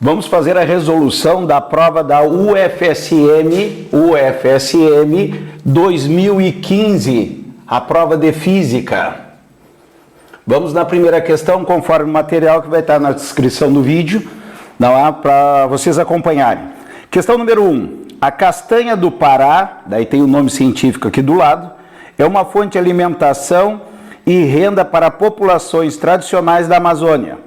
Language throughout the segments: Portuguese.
Vamos fazer a resolução da prova da UFSM 2015, a prova de Física. Vamos na primeira questão, conforme o material que vai estar na descrição do vídeo, para vocês acompanharem. Questão número 1. A castanha do Pará, daí tem o nome científico aqui do lado, é uma fonte de alimentação e renda para populações tradicionais da Amazônia.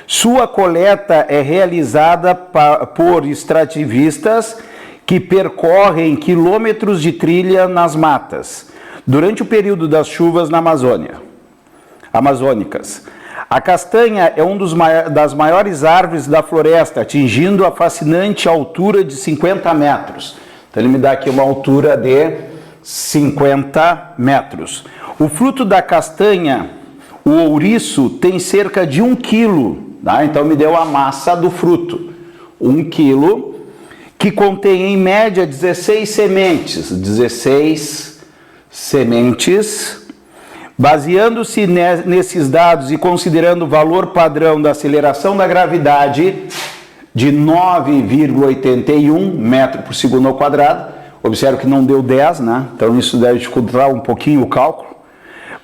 Sua coleta é realizada por extrativistas que percorrem quilômetros de trilha nas matas, durante o período das chuvas na amazônicas. A castanha é das maiores árvores da floresta, atingindo a fascinante altura de 50 metros. Então ele me dá aqui uma altura de 50 metros. O fruto da castanha, o ouriço, tem cerca de 1 quilo. Então me deu a massa do fruto, 1 quilo, que contém em média 16 sementes. 16 sementes. Baseando-se nesses dados e considerando o valor padrão da aceleração da gravidade de 9,81 metros por segundo ao quadrado, observe que não deu 10, né? Então isso deve dificultar um pouquinho o cálculo.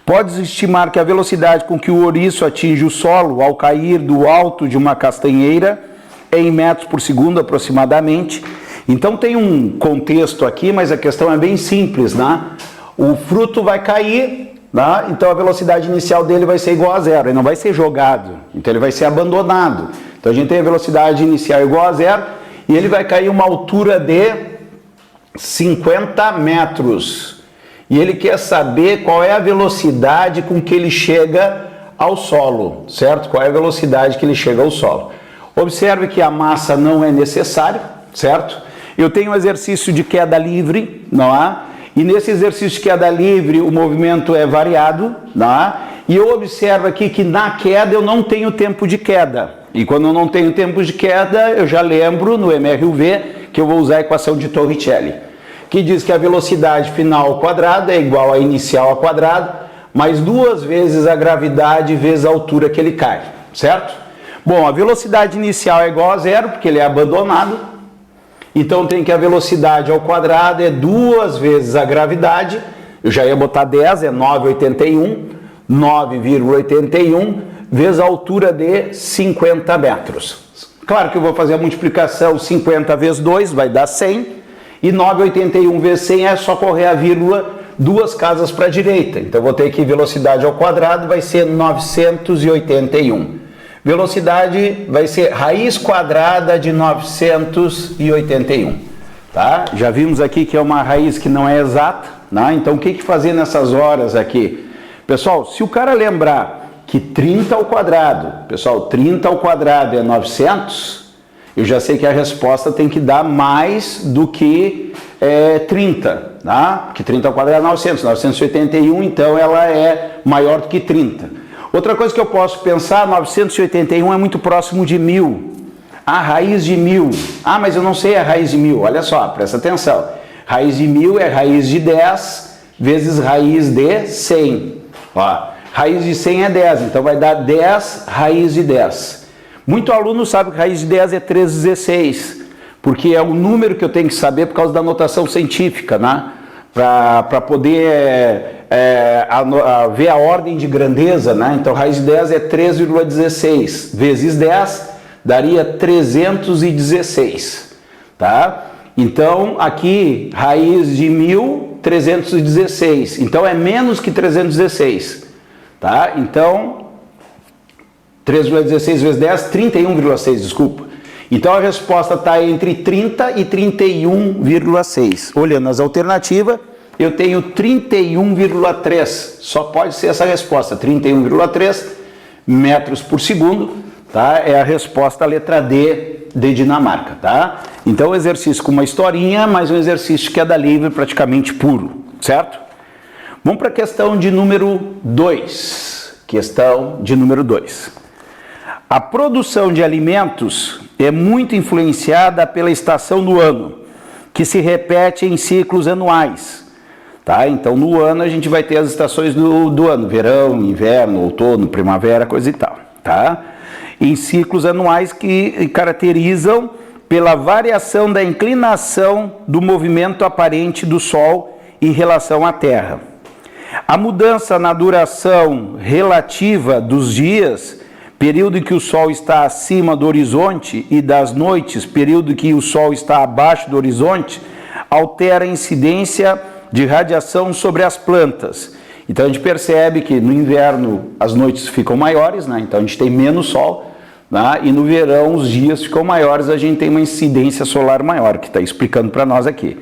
Pode-se estimar que a velocidade com que o ouriço atinge o solo ao cair do alto de uma castanheira é em metros por segundo aproximadamente. Então tem um contexto aqui, mas a questão é bem simples, né? O fruto vai cair, né? Então a velocidade inicial dele vai ser igual a zero, ele não vai ser jogado, então ele vai ser abandonado. Então a gente tem a velocidade inicial igual a zero e ele vai cair uma altura de 50 metros. E ele quer saber qual é a velocidade com que ele chega ao solo, certo? Qual é a velocidade que ele chega ao solo. Observe que a massa não é necessária, certo? Eu tenho um exercício de queda livre, não é? E nesse exercício de queda livre o movimento é variado, não é? E eu observo aqui que na queda eu não tenho tempo de queda. E quando eu não tenho tempo de queda, eu já lembro no MRUV que eu vou usar a equação de Torricelli, que diz que a velocidade final ao quadrado é igual à inicial ao quadrado, mais 2 vezes a gravidade vezes a altura que ele cai, certo? Bom, a velocidade inicial é igual a zero, porque ele é abandonado, então tem que a velocidade ao quadrado é 2 vezes a gravidade, eu já ia botar 10, é 9,81 vezes a altura de 50 metros. Claro que eu vou fazer a multiplicação, 50 vezes 2 vai dar 100, e 9,81 vezes 100 é só correr a vírgula 2 casas para a direita. Então, vou ter que velocidade ao quadrado vai ser 981. Velocidade vai ser raiz quadrada de 981. Tá? Já vimos aqui que é uma raiz que não é exata. Né? Então, o que fazer nessas horas aqui? Pessoal, se o cara lembrar que 30 ao quadrado, pessoal, 30 ao quadrado é 900... eu já sei que a resposta tem que dar mais do que 30, tá? Porque 30 ao quadrado é 900, 981, então ela é maior do que 30. Outra coisa que eu posso pensar, 981 é muito próximo de 1000. A raiz de 1000. Ah, mas eu não sei a raiz de 1000. Olha só, presta atenção. Raiz de 1000 é raiz de 10 vezes raiz de 100. Ó, raiz de 100 é 10, então vai dar 10 raiz de 10. Muito aluno sabe que raiz de 10 é 3,16, porque é um número que eu tenho que saber por causa da notação científica, né? Para poder ver a ordem de grandeza, né? Então, raiz de 10 é 3,16 vezes 10 daria 316, tá? Então, aqui, raiz de 1000, 316, então é menos que 316, tá? Então, 3,16 vezes 10, 31,6, desculpa. Então a resposta está entre 30 e 31,6. Olhando as alternativas, eu tenho 31,3. Só pode ser essa resposta, 31,3 metros por segundo. Tá? É a resposta a letra D de Dinamarca. Tá? Então exercício com uma historinha, mas um exercício de queda livre praticamente puro. Certo? Vamos para a questão de número 2. Questão de número 2. A produção de alimentos é muito influenciada pela estação do ano, que se repete em ciclos anuais. Tá? Então, no ano, a gente vai ter as estações do ano, verão, inverno, outono, primavera, coisa e tal. Tá? em ciclos anuais que caracterizam pela variação da inclinação do movimento aparente do Sol em relação à Terra. A mudança na duração relativa dos dias, período em que o Sol está acima do horizonte, e das noites, período em que o Sol está abaixo do horizonte, altera a incidência de radiação sobre as plantas. Então a gente percebe que no inverno as noites ficam maiores, né? Então a gente tem menos Sol, né? E no verão os dias ficam maiores, a gente tem uma incidência solar maior, que está explicando para nós aqui.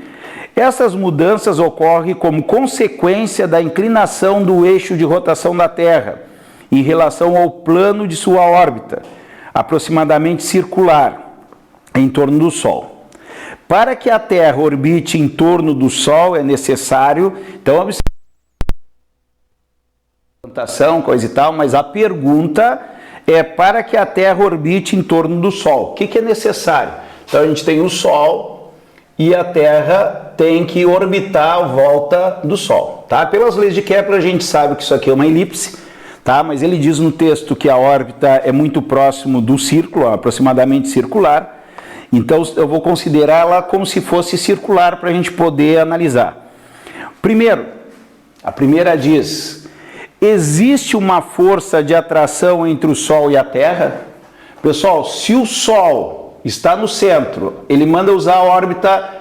Essas mudanças ocorrem como consequência da inclinação do eixo de rotação da Terra em relação ao plano de sua órbita, aproximadamente circular, em torno do Sol. Para que a Terra orbite em torno do Sol é necessário, então, coisa e tal, mas a pergunta é para que a Terra orbite em torno do Sol. O que é necessário? Então a gente tem o Sol e a Terra tem que orbitar à volta do Sol, tá? Pelas leis de Kepler a gente sabe que isso aqui é uma elipse, tá? Mas ele diz no texto que a órbita é muito próximo do círculo, aproximadamente circular, então eu vou considerar ela como se fosse circular para a gente poder analisar. Primeiro, a primeira diz: existe uma força de atração entre o Sol e a Terra? Pessoal, se o Sol está no centro, ele manda usar a órbita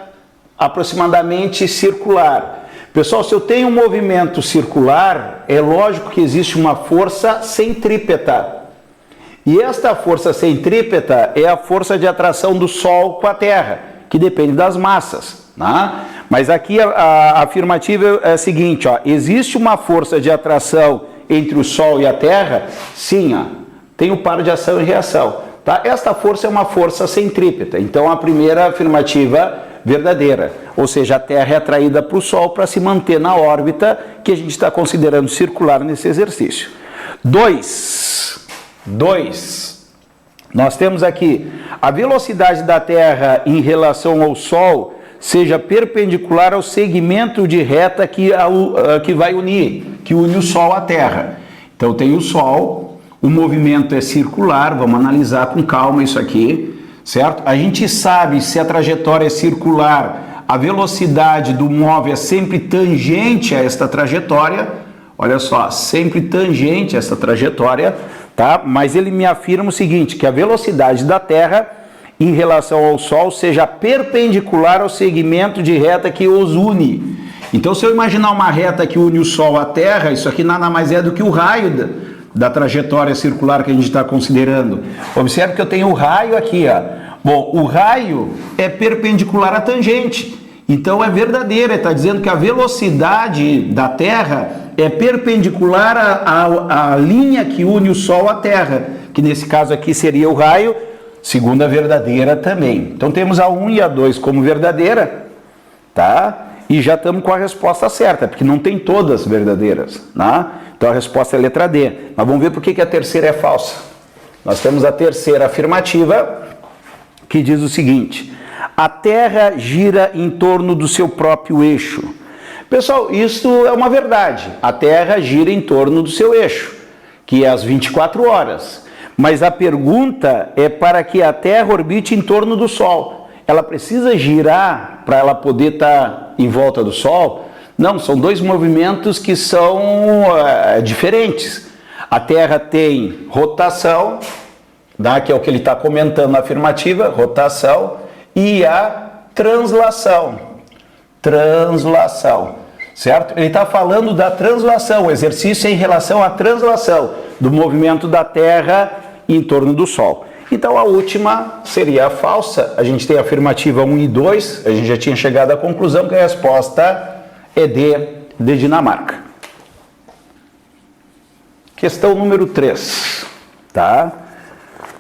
aproximadamente circular. Pessoal, se eu tenho um movimento circular, é lógico que existe uma força centrípeta. E esta força centrípeta é a força de atração do Sol com a Terra, que depende das massas, né? Mas aqui a afirmativa é a seguinte, ó: existe uma força de atração entre o Sol e a Terra? Sim, ó, tem o par de ação e reação, tá? Esta força é uma força centrípeta, então a primeira afirmativa verdadeira, ou seja, a Terra é atraída para o Sol para se manter na órbita que a gente está considerando circular nesse exercício. 2. Nós temos aqui a velocidade da Terra em relação ao Sol seja perpendicular ao segmento de reta que une o Sol à Terra. Então tem o Sol, o movimento é circular, vamos analisar com calma isso aqui, certo? A gente sabe se a trajetória é circular, a velocidade do móvel é sempre tangente a esta trajetória, olha só, sempre tangente a esta trajetória, tá? Mas ele me afirma o seguinte, que a velocidade da Terra em relação ao Sol seja perpendicular ao segmento de reta que os une. Então, se eu imaginar uma reta que une o Sol à Terra, isso aqui nada mais é do que o raio da trajetória circular que a gente está considerando. Observe que eu tenho o raio aqui, ó. Bom, o raio é perpendicular à tangente. Então, é verdadeiro, ele está dizendo que a velocidade da Terra é perpendicular à linha que une o Sol à Terra, que nesse caso aqui seria o raio, segunda verdadeira também. Então temos a 1 e a 2 como verdadeira, tá? E já estamos com a resposta certa, porque não tem todas verdadeiras, né? Então a resposta é a letra D. Mas vamos ver por que a terceira é falsa. Nós temos a terceira afirmativa, que diz o seguinte: a Terra gira em torno do seu próprio eixo. Pessoal, isso é uma verdade. A Terra gira em torno do seu eixo, que é às 24 horas. Mas a pergunta é para que a Terra orbite em torno do Sol. Ela precisa girar para ela poder estar em volta do Sol? Não, são dois movimentos que são diferentes. A Terra tem rotação, tá? Que é o que ele está comentando na afirmativa, rotação, e a translação. Translação, certo? Ele está falando da translação, o exercício é em relação à translação do movimento da Terra em torno do Sol. Então a última seria a falsa. A gente tem a afirmativa 1 e 2, a gente já tinha chegado à conclusão que a resposta é D, de Dinamarca. Questão número 3, tá?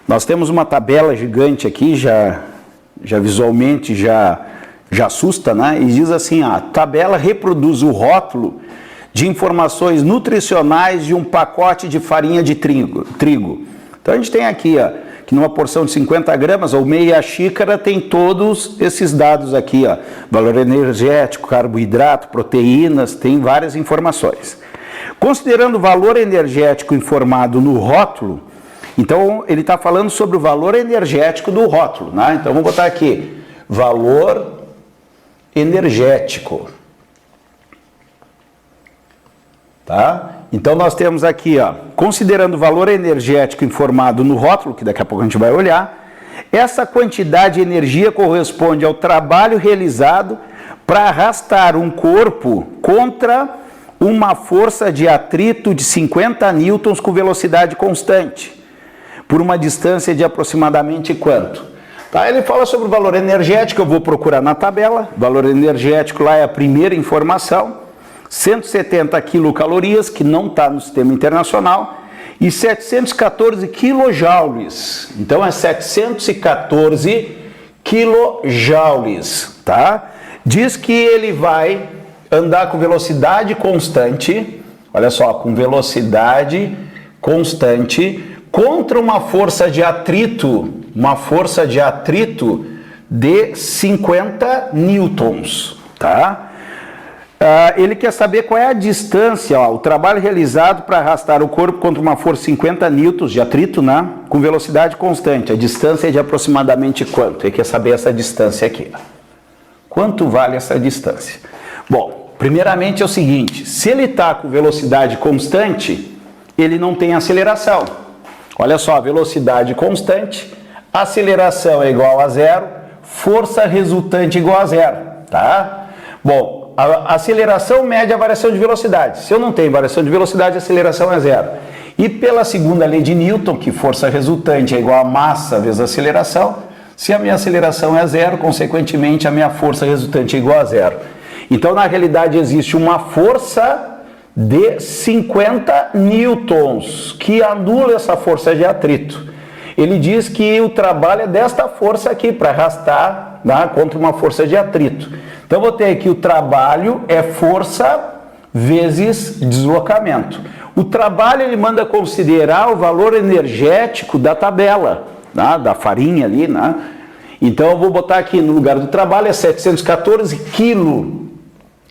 Nós temos uma tabela gigante aqui, já visualmente já assusta, né? E diz assim, a tabela reproduz o rótulo de informações nutricionais de um pacote de farinha de trigo. Então a gente tem aqui, ó, que numa porção de 50 gramas ou meia xícara tem todos esses dados aqui, ó, valor energético, carboidrato, proteínas, tem várias informações. Considerando o valor energético informado no rótulo Então, ele está falando sobre o valor energético do rótulo, né? Então, vamos botar aqui, valor energético. Tá? Então, nós temos aqui, ó, considerando o valor energético informado no rótulo, que daqui a pouco a gente vai olhar, essa quantidade de energia corresponde ao trabalho realizado para arrastar um corpo contra uma força de atrito de 50 newtons com velocidade constante, por uma distância de aproximadamente quanto? Tá, ele fala sobre o valor energético, eu vou procurar na tabela, o valor energético lá é a primeira informação, 170 quilocalorias, que não está no sistema internacional, e 714 quilojoules, então é 714 quilojoules, tá? Diz que ele vai andar com velocidade constante, olha só, com velocidade constante, contra uma força de atrito de 50 newtons, tá? Ele quer saber qual é a distância, ó, o trabalho realizado para arrastar o corpo contra uma força de 50 newtons de atrito, né, com velocidade constante. A distância é de aproximadamente quanto? Ele quer saber essa distância aqui. Quanto vale essa distância? Bom, primeiramente é o seguinte, se ele está com velocidade constante, ele não tem aceleração. Olha só, velocidade constante, aceleração é igual a zero, força resultante igual a zero, tá? Bom, a aceleração mede a variação de velocidade. Se eu não tenho variação de velocidade, a aceleração é zero. E pela segunda lei de Newton, que força resultante é igual a massa vezes a aceleração, se a minha aceleração é zero, consequentemente a minha força resultante é igual a zero. Então, na realidade, existe uma força de 50 newtons, que anula essa força de atrito. Ele diz que o trabalho é desta força aqui, para arrastar, né, contra uma força de atrito. Então, vou ter aqui o trabalho é força vezes deslocamento. O trabalho, ele manda considerar o valor energético da tabela, né, da farinha ali, né? Então, eu vou botar aqui no lugar do trabalho, é 714 quilo,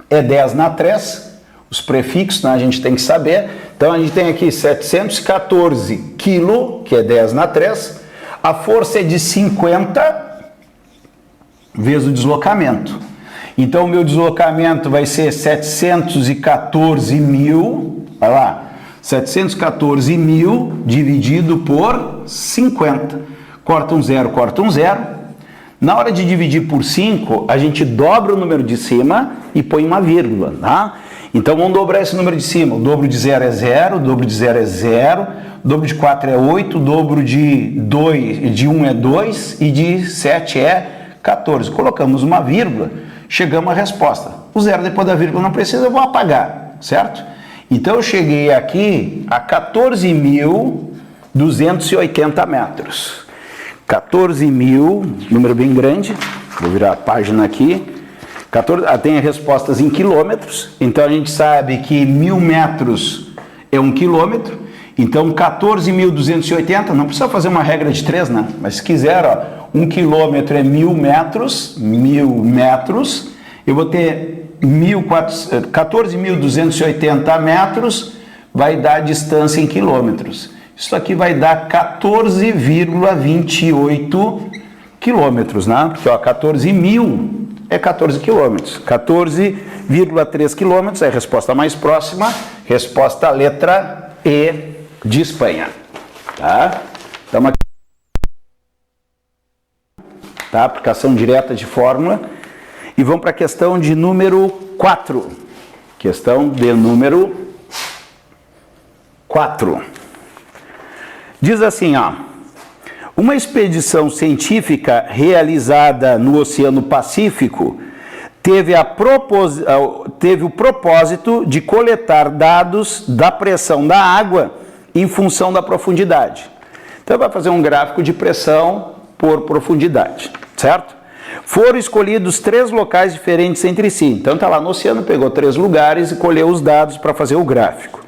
é 10 na 3, os prefixos, né, a gente tem que saber. Então, a gente tem aqui 714 quilo, que é 10 na 3. A força é de 50 vezes o deslocamento. Então, o meu deslocamento vai ser 714 mil, vai lá, 714 mil dividido por 50. Corta um zero, corta um zero. Na hora de dividir por 5, a gente dobra o número de cima e põe uma vírgula, tá? Então, vamos dobrar esse número de cima. O dobro de 0 é 0, o dobro de 0 é 0, o dobro de 4 é 8, o dobro de 1 é 2 e de 7 é 14. Colocamos uma vírgula, chegamos à resposta. O zero depois da vírgula não precisa, eu vou apagar, certo? Então, eu cheguei aqui a 14.280 metros. 14.000, número bem grande, vou virar a página aqui. Tem respostas em quilômetros, então a gente sabe que 1.000 metros é 1 quilômetro, então 14.280, não precisa fazer uma regra de 3, né? Mas se quiser, ó, 1 quilômetro é 1.000 metros, eu vou ter 14.280 metros, vai dar a distância em quilômetros. Isso aqui vai dar 14,28 quilômetros, né? Porque, ó, 14.000 é 14 quilômetros. 14,3 quilômetros é a resposta mais próxima. Resposta letra E de Espanha. Tá? Então, aqui. Tá? Aplicação direta de fórmula. E vamos para a questão de número 4. Questão de número 4. Diz assim, ó. Uma expedição científica realizada no Oceano Pacífico teve o propósito de coletar dados da pressão da água em função da profundidade. Então, vai fazer um gráfico de pressão por profundidade, certo? Foram escolhidos 3 locais diferentes entre si. Então, está lá no oceano, pegou 3 lugares e colheu os dados para fazer o gráfico.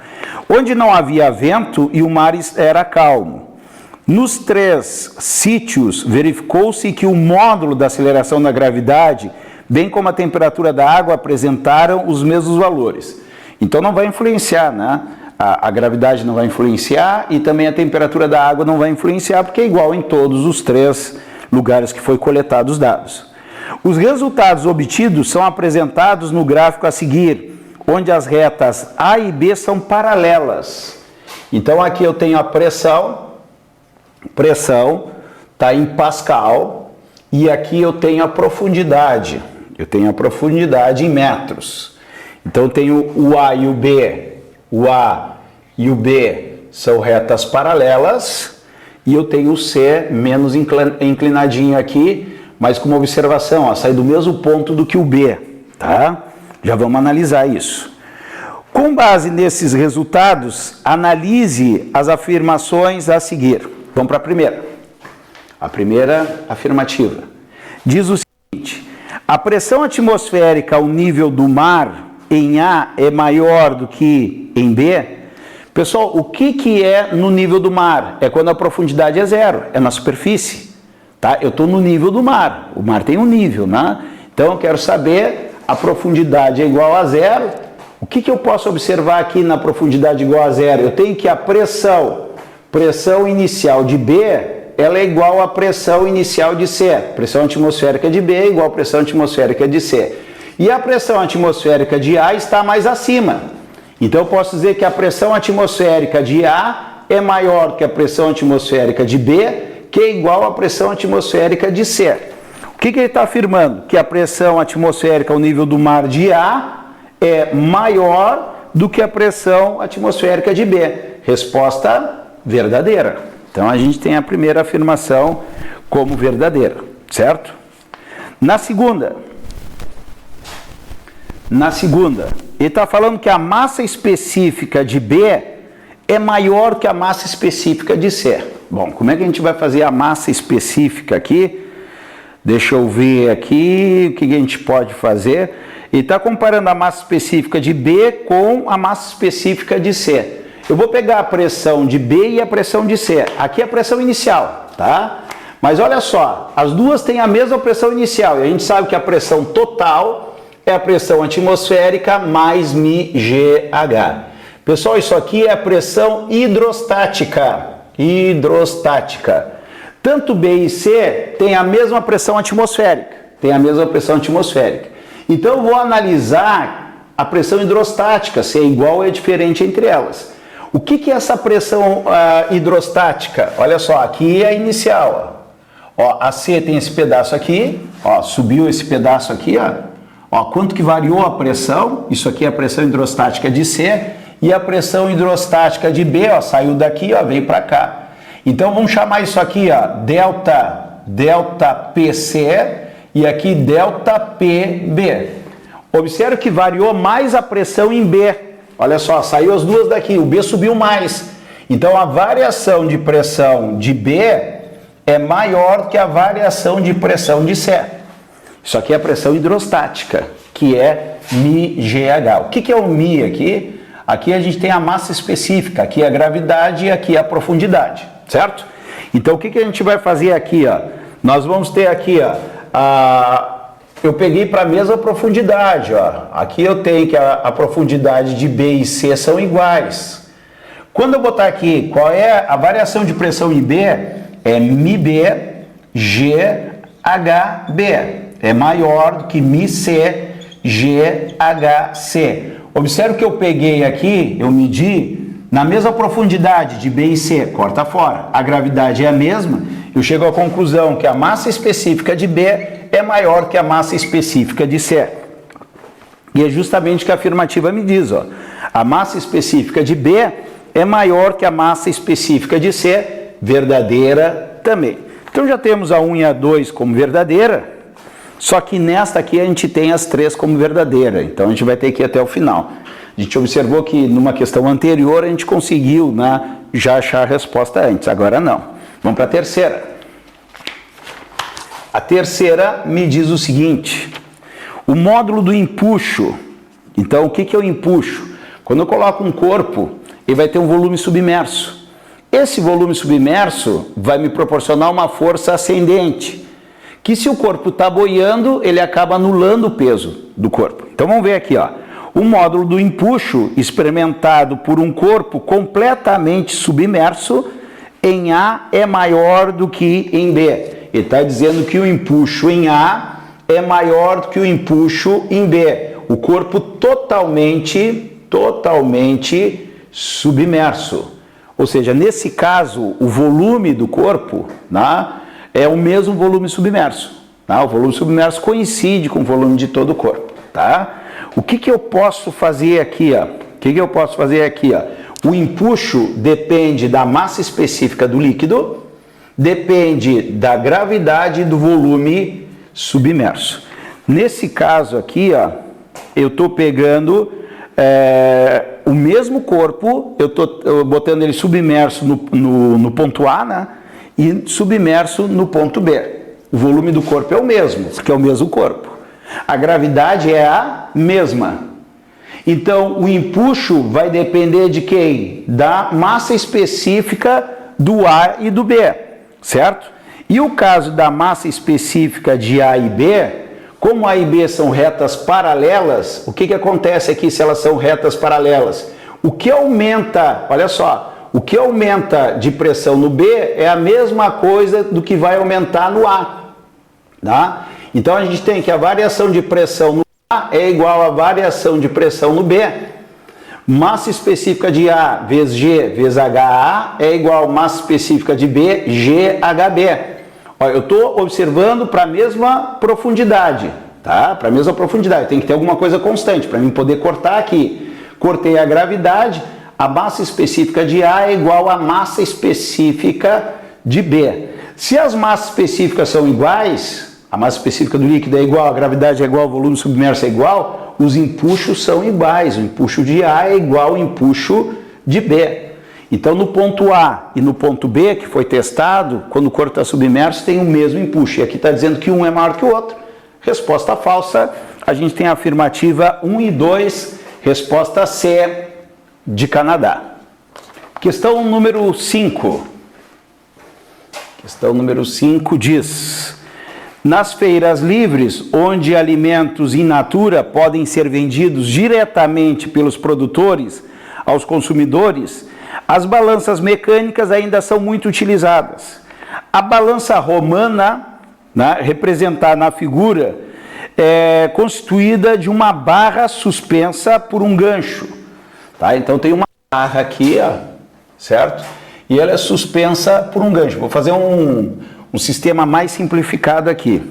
Onde não havia vento e o mar era calmo. Nos 3 sítios, verificou-se que o módulo da aceleração da gravidade, bem como a temperatura da água, apresentaram os mesmos valores. Então, não vai influenciar, né? A gravidade não vai influenciar e também a temperatura da água não vai influenciar, porque é igual em todos os 3 lugares que foi coletado os dados. Os resultados obtidos são apresentados no gráfico a seguir, onde as retas A e B são paralelas. Então aqui eu tenho a pressão está em Pascal, e aqui eu tenho a profundidade em metros. Então eu tenho o A e o B, o A e o B são retas paralelas, e eu tenho o C menos inclinadinho aqui, mas com uma observação, ó, sai do mesmo ponto do que o B, tá? Já vamos analisar isso. Com base nesses resultados, analise as afirmações a seguir. Vamos para a primeira. A primeira afirmativa. Diz o seguinte: a pressão atmosférica ao nível do mar em A é maior do que em B. Pessoal, o que é no nível do mar? É quando a profundidade é 0, é na superfície. Tá? Eu estou no nível do mar, o mar tem um nível, né? Então eu quero saber, a profundidade é igual a 0. O que eu posso observar aqui na profundidade igual a 0? Eu tenho que a pressão inicial de B, ela é igual à pressão inicial de C. Pressão atmosférica de B é igual à pressão atmosférica de C. E a pressão atmosférica de A está mais acima. Então eu posso dizer que a pressão atmosférica de A é maior que a pressão atmosférica de B, que é igual à pressão atmosférica de C. O que ele está afirmando? Que a pressão atmosférica ao nível do mar de A é maior do que a pressão atmosférica de B. Resposta verdadeira. Então a gente tem a primeira afirmação como verdadeira, certo? Na segunda, ele está falando que a massa específica de B é maior que a massa específica de C. Bom, como é que a gente vai fazer a massa específica aqui? Deixa eu ver aqui o que a gente pode fazer. Ele está comparando a massa específica de B com a massa específica de C. Eu vou pegar a pressão de B e a pressão de C. Aqui é a pressão inicial, tá? Mas olha só, as duas têm a mesma pressão inicial. E a gente sabe que a pressão total é a pressão atmosférica mais μgh. Pessoal, isso aqui é a pressão hidrostática. Tanto B e C têm a mesma pressão atmosférica. Então eu vou analisar a pressão hidrostática, se é igual ou é diferente entre elas. O que é essa pressão hidrostática? Olha só, aqui é a inicial. Ó, a C tem esse pedaço aqui, ó, subiu esse pedaço aqui, ó, quanto que variou a pressão? Isso aqui é a pressão hidrostática de C, e a pressão hidrostática de B, ó, saiu daqui, ó, veio para cá. Então vamos chamar isso aqui, ó, delta PC, e aqui delta PB. Observe que variou mais a pressão em B. Olha só, saiu as duas daqui, o B subiu mais. Então a variação de pressão de B é maior que a variação de pressão de C. Isso aqui é a pressão hidrostática, que é μgh. O que é o μ aqui? Aqui a gente tem a massa específica, aqui é a gravidade e aqui é a profundidade, certo? Então o que a gente vai fazer aqui, ó? Nós vamos ter aqui, ó, eu peguei para a mesma profundidade, ó. Aqui eu tenho que a profundidade de B e C são iguais. Quando eu botar aqui, qual é a variação de pressão em B? É μb GHB. É maior do que μc GHC. Observe que eu peguei aqui, eu medi na mesma profundidade de B e C, corta fora. A gravidade é a mesma, eu chego à conclusão que a massa específica de B é maior que a massa específica de C. E é justamente o que a afirmativa me diz, ó. A massa específica de B é maior que a massa específica de C, verdadeira também. Então já temos a 1 e a 2 como verdadeira, só que nesta aqui a gente tem as 3 como verdadeira, então a gente vai ter que ir até o final. A gente observou que numa questão anterior a gente conseguiu, né, já achar a resposta antes, agora não. Vamos para a terceira. A terceira me diz o seguinte: o módulo do empuxo. Então o que é o empuxo? Quando eu coloco um corpo, ele vai ter um volume submerso. Esse volume submerso vai me proporcionar uma força ascendente, que se o corpo está boiando, ele acaba anulando o peso do corpo. Então vamos ver aqui, ó. O módulo do empuxo experimentado por um corpo completamente submerso em A é maior do que em B. Ele está dizendo que o empuxo em A é maior do que o empuxo em B. O corpo totalmente submerso. Ou seja, nesse caso, o volume do corpo, né, é o mesmo volume submerso. Tá? O volume submerso coincide com o volume de todo o corpo. Tá? O que eu posso fazer aqui? Ó? O empuxo depende da massa específica do líquido, depende da gravidade e do volume submerso. Nesse caso aqui, ó, eu estou pegando o mesmo corpo, eu estou botando ele submerso no ponto A, né, e submerso no ponto B. O volume do corpo é o mesmo, porque é o mesmo corpo. A gravidade é a mesma. Então, o empuxo vai depender de quem? Da massa específica do A e do B, certo? E o caso da massa específica de A e B, como A e B são retas paralelas, o que acontece aqui se elas são retas paralelas? O que aumenta, olha só, o que aumenta de pressão no B é a mesma coisa do que vai aumentar no A, tá? Então, a gente tem que a variação de pressão no A é igual à variação de pressão no B. Massa específica de A vezes G vezes HA é igual a massa específica de B, GHB. Ó, eu estou observando para a mesma profundidade, tá? Para a mesma profundidade. Tem que ter alguma coisa constante para mim poder cortar aqui. Cortei a gravidade, a massa específica de A é igual à massa específica de B. Se as massas específicas são iguais, a massa específica do líquido é igual, a gravidade é igual, o volume submerso é igual, os empuxos são iguais. O empuxo de A é igual ao empuxo de B. Então, no ponto A e no ponto B, que foi testado, quando o corpo está submerso, tem o mesmo empuxo. E aqui está dizendo que um é maior que o outro. Resposta falsa, a gente tem a afirmativa 1 e 2, resposta C de Canadá. Questão número 5. Questão número 5 diz: nas feiras livres, onde alimentos in natura podem ser vendidos diretamente pelos produtores aos consumidores, as balanças mecânicas ainda são muito utilizadas. A balança romana, né, representada na figura, é constituída de uma barra suspensa por um gancho. Tá? Então tem uma barra aqui, ó, certo? E ela é suspensa por um gancho. Vou fazer um sistema mais simplificado aqui.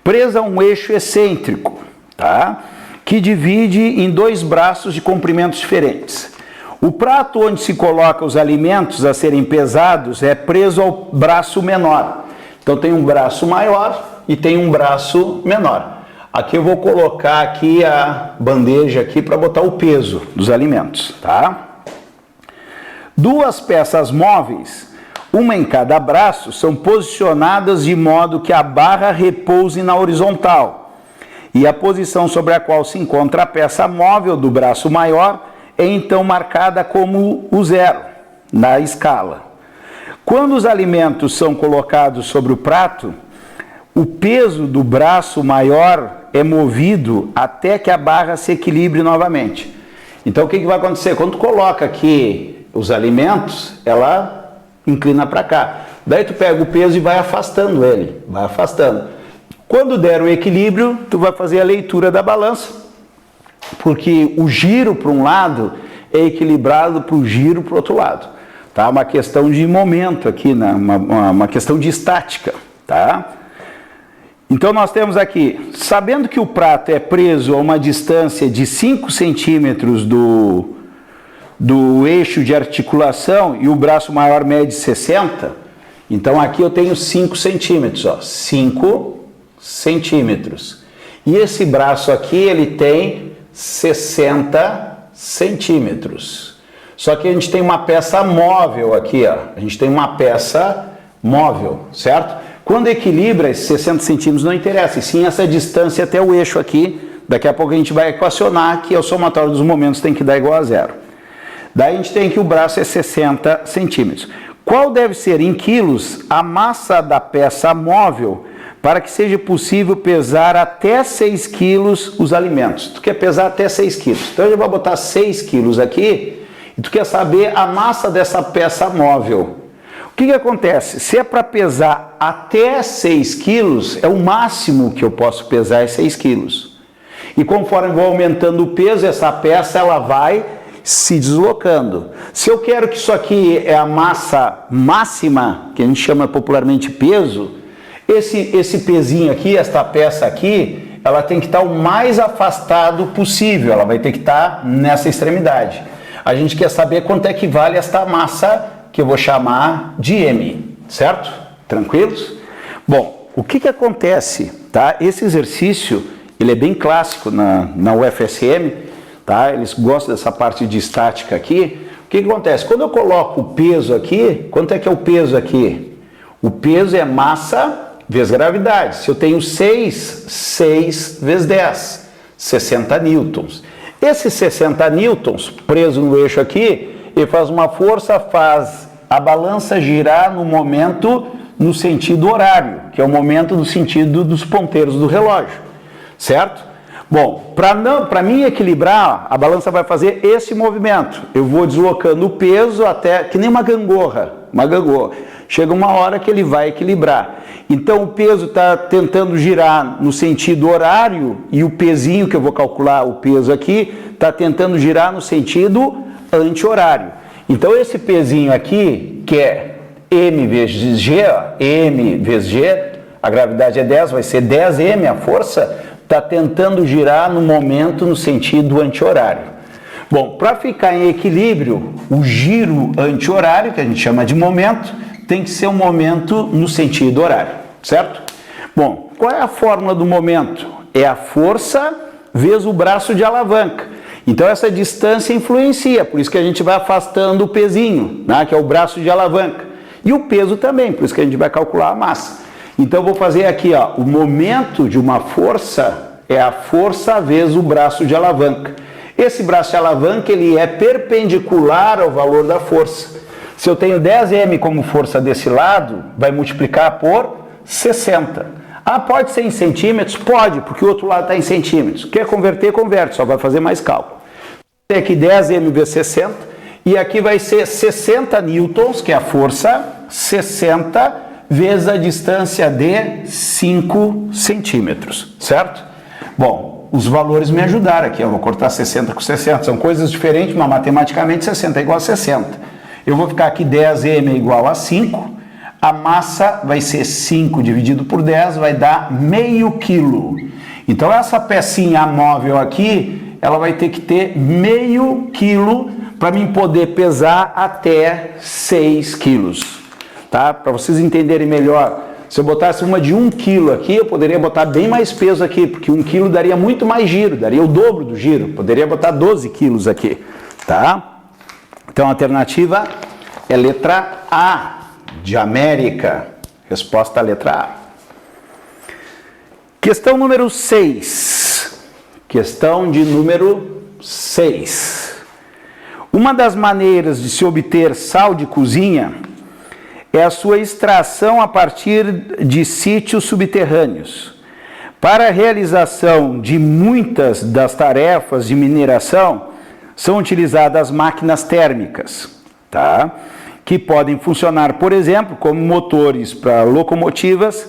Presa a um eixo excêntrico, tá? Que divide em dois braços de comprimentos diferentes. O prato onde se coloca os alimentos a serem pesados é preso ao braço menor. Então tem um braço maior e tem um braço menor. Aqui eu vou colocar aqui a bandeja aqui para botar o peso dos alimentos, tá? Duas peças móveis, uma em cada braço, são posicionadas de modo que a barra repouse na horizontal. E a posição sobre a qual se encontra a peça móvel do braço maior é então marcada como o 0 na escala. Quando os alimentos são colocados sobre o prato, o peso do braço maior é movido até que a barra se equilibre novamente. Então o que vai acontecer? Quando tu coloca aqui os alimentos, ela inclina para cá. Daí tu pega o peso e vai afastando ele, vai afastando. Quando der o equilíbrio, tu vai fazer a leitura da balança, porque o giro para um lado é equilibrado para o giro para o outro lado. Tá? Uma questão de momento aqui, né? uma questão de estática. Tá? Então nós temos aqui, sabendo que o prato é preso a uma distância de 5 centímetros do eixo de articulação e o braço maior mede 60, então aqui eu tenho 5 centímetros, ó, 5 centímetros. E esse braço aqui, ele tem 60 centímetros. Só que a gente tem uma peça móvel aqui, ó. A gente tem uma peça móvel, certo? Quando equilibra, esses 60 centímetros não interessa, e sim essa distância até o eixo aqui. Daqui a pouco a gente vai equacionar que o somatório dos momentos tem que dar igual a 0. Daí a gente tem que o braço é 60 centímetros. Qual deve ser em quilos a massa da peça móvel para que seja possível pesar até 6 quilos os alimentos. Tu quer pesar até 6 quilos. Então, eu vou botar 6 quilos aqui e tu quer saber a massa dessa peça móvel. O que acontece? Se é para pesar até 6 quilos, é o máximo que eu posso pesar é 6 quilos. E conforme vou aumentando o peso, essa peça ela vai se deslocando. Se eu quero que isso aqui é a massa máxima, que a gente chama popularmente peso, esse pezinho aqui, esta peça aqui, ela tem que estar o mais afastado possível, ela vai ter que estar nessa extremidade. A gente quer saber quanto é que vale esta massa, que eu vou chamar de M, certo? Tranquilos? Bom, o que acontece, tá? Esse exercício, ele é bem clássico na UFSM, tá? Eles gostam dessa parte de estática aqui. O que acontece? Quando eu coloco o peso aqui, quanto é que é o peso aqui? O peso é massa vezes gravidade. Se eu tenho 6 vezes 10, 60 newtons. Esses 60 newtons, preso no eixo aqui, ele faz uma força, faz a balança girar no momento no sentido horário, que é o momento no sentido dos ponteiros do relógio, certo? Bom, para mim equilibrar, a balança vai fazer esse movimento. Eu vou deslocando o peso até, que nem uma gangorra. Chega uma hora que ele vai equilibrar. Então o peso está tentando girar no sentido horário e o pezinho que eu vou calcular, o peso aqui, está tentando girar no sentido anti-horário. Então esse pezinho aqui, que é M vezes G, M vezes G, a gravidade é 10, vai ser 10M a força, está tentando girar no momento no sentido anti-horário. Bom, para ficar em equilíbrio, o giro anti-horário, que a gente chama de momento, tem que ser um momento no sentido horário, certo? Bom, qual é a fórmula do momento? É a força vezes o braço de alavanca. Então essa distância influencia, por isso que a gente vai afastando o pezinho, né, que é o braço de alavanca. E o peso também, por isso que a gente vai calcular a massa. Então eu vou fazer aqui, ó, o momento de uma força é a força vezes o braço de alavanca. Esse braço de alavanca ele é perpendicular ao valor da força. Se eu tenho 10M como força desse lado, vai multiplicar por 60. Ah, pode ser em centímetros? Pode, porque o outro lado está em centímetros. Quer converter, converte, só vai fazer mais cálculo. Tem aqui 10M vezes 60, e aqui vai ser 60 newtons, que é a força, 60 vezes a distância de 5 centímetros, certo? Bom, os valores me ajudaram aqui, eu vou cortar 60 com 60, são coisas diferentes, mas matematicamente 60 é igual a 60. Eu vou ficar aqui 10M é igual a 5, a massa vai ser 5 dividido por 10, vai dar meio quilo. Então essa pecinha móvel aqui, ela vai ter que ter meio quilo para mim poder pesar até 6 quilos. Tá? Para vocês entenderem melhor, se eu botasse uma de 1 quilo aqui, eu poderia botar bem mais peso aqui, porque 1 quilo daria muito mais giro, daria o dobro do giro, poderia botar 12 quilos aqui, tá? Então a alternativa é letra A, de América. Resposta à letra A. Questão número 6. Questão de número 6. Uma das maneiras de se obter sal de cozinha é a sua extração a partir de sítios subterrâneos. Para a realização de muitas das tarefas de mineração, são utilizadas máquinas térmicas, tá? Que podem funcionar, por exemplo, como motores para locomotivas,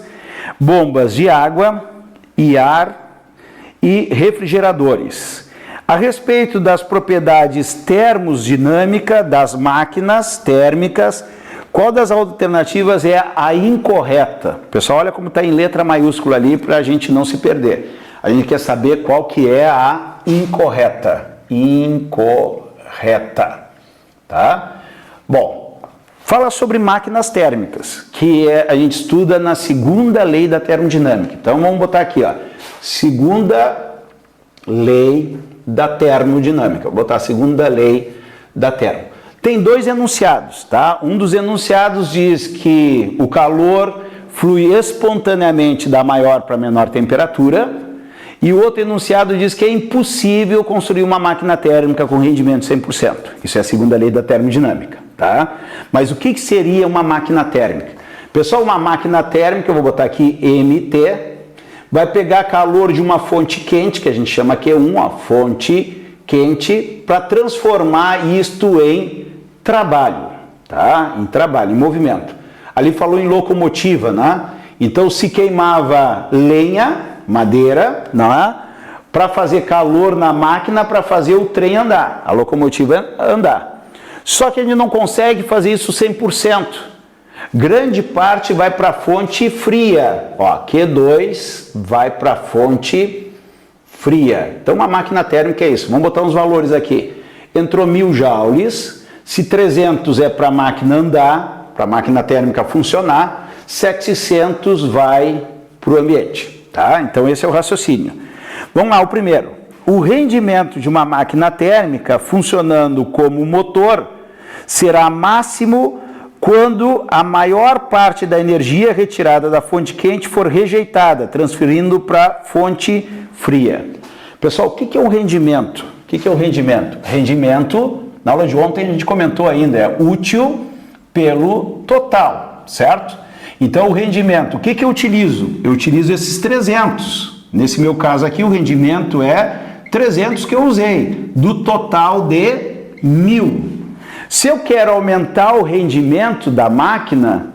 bombas de água e ar e refrigeradores. A respeito das propriedades termodinâmicas das máquinas térmicas, qual das alternativas é a incorreta? Pessoal, olha como está em letra maiúscula ali para a gente não se perder. A gente quer saber qual que é a incorreta. Incorreta, tá? Bom, fala sobre máquinas térmicas, que a gente estuda na segunda lei da termodinâmica. Então vamos botar aqui, ó, segunda lei da termodinâmica. Vou botar a segunda lei da termo. Tem dois enunciados, tá? Um dos enunciados diz que o calor flui espontaneamente da maior para menor temperatura. E o outro enunciado diz que é impossível construir uma máquina térmica com rendimento 100%. Isso é a segunda lei da termodinâmica, tá? Mas o que seria uma máquina térmica? Pessoal, uma máquina térmica, eu vou botar aqui MT, vai pegar calor de uma fonte quente, que a gente chama Q1, ó, fonte quente, para transformar isto em trabalho, tá? Em trabalho, em movimento. Ali falou em locomotiva, né? Então se queimava lenha, madeira, não é? Para fazer calor na máquina, para fazer o trem andar, a locomotiva andar. Só que a gente não consegue fazer isso 100%. Grande parte vai para a fonte fria, ó, Q2 vai para a fonte fria. Então uma máquina térmica é isso. Vamos botar uns valores aqui. Entrou 1000 joules, se 300 é para a máquina andar, para a máquina térmica funcionar, 700 vai para o ambiente, tá? Então esse é o raciocínio. Vamos lá, o primeiro. O rendimento de uma máquina térmica funcionando como motor será máximo quando a maior parte da energia retirada da fonte quente for rejeitada, transferindo para a fonte fria. Pessoal, o que é um rendimento? O que é um rendimento? Rendimento, na aula de ontem a gente comentou ainda, é útil pelo total, certo? Então o rendimento, o que eu utilizo? Eu utilizo esses 300. Nesse meu caso aqui o rendimento é 300 que eu usei, do total de 1000. Se eu quero aumentar o rendimento da máquina,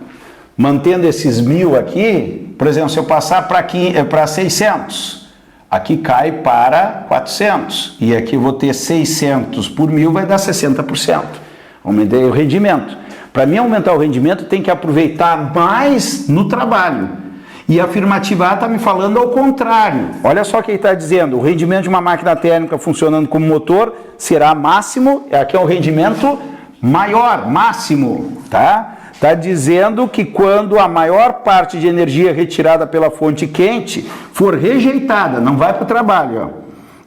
mantendo esses 1000 aqui, por exemplo, se eu passar para 600, aqui cai para 400, e aqui eu vou ter 600 por 1000, vai dar 60%. Aumentei o rendimento. Para mim aumentar o rendimento, tem que aproveitar mais no trabalho. E a afirmativa A está me falando ao contrário. Olha só o que ele está dizendo, o rendimento de uma máquina térmica funcionando como motor será máximo, aqui é o rendimento maior, máximo, tá? Está dizendo que quando a maior parte de energia retirada pela fonte quente for rejeitada, não vai para o trabalho, ó,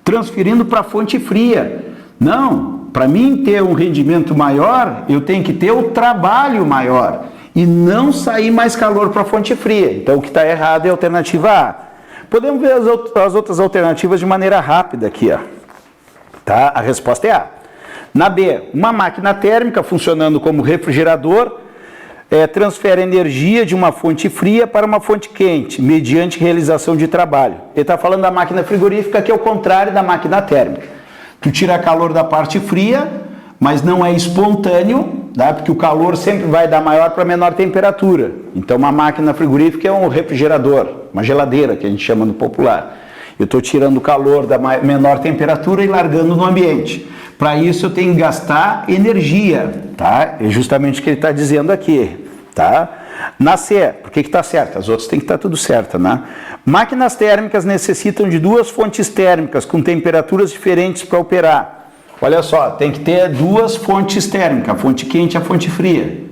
transferindo para a fonte fria. Não, para mim ter um rendimento maior, eu tenho que ter o trabalho maior e não sair mais calor para a fonte fria. Então o que está errado é a alternativa A. Podemos ver as outras alternativas de maneira rápida aqui, ó. Tá? A resposta é A. Na B, uma máquina térmica funcionando como refrigerador transfere energia de uma fonte fria para uma fonte quente, mediante realização de trabalho. Ele está falando da máquina frigorífica, que é o contrário da máquina térmica. Tu tira calor da parte fria, mas não é espontâneo, tá? Porque o calor sempre vai da maior para menor temperatura. Então uma máquina frigorífica é um refrigerador, uma geladeira, que a gente chama no popular. Eu estou tirando o calor da menor temperatura e largando no ambiente. Para isso eu tenho que gastar energia, tá? É justamente o que ele está dizendo aqui, tá? Na C, por que está certo? As outras tem que estar tudo certo, né? Máquinas térmicas necessitam de duas fontes térmicas com temperaturas diferentes para operar. Olha só, tem que ter duas fontes térmicas, a fonte quente e a fonte fria.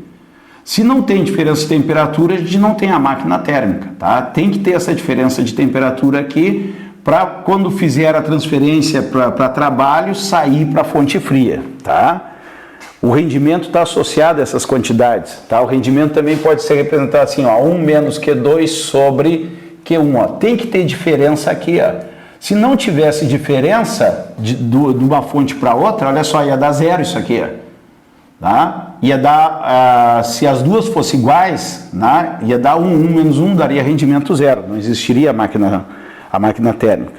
Se não tem diferença de temperatura, a gente não tem a máquina térmica, tá? Tem que ter essa diferença de temperatura aqui, para quando fizer a transferência para trabalho, sair para a fonte fria, tá? O rendimento está associado a essas quantidades, tá? O rendimento também pode ser representado assim, ó, 1 menos Q2 sobre Q1, ó. Tem que ter diferença aqui, ó. Se não tivesse diferença de uma fonte para outra, olha só, ia dar zero isso aqui, ó. Tá? Ia dar, se as duas fossem iguais, né? Ia dar 1 menos 1 daria rendimento zero, não existiria a máquina térmica.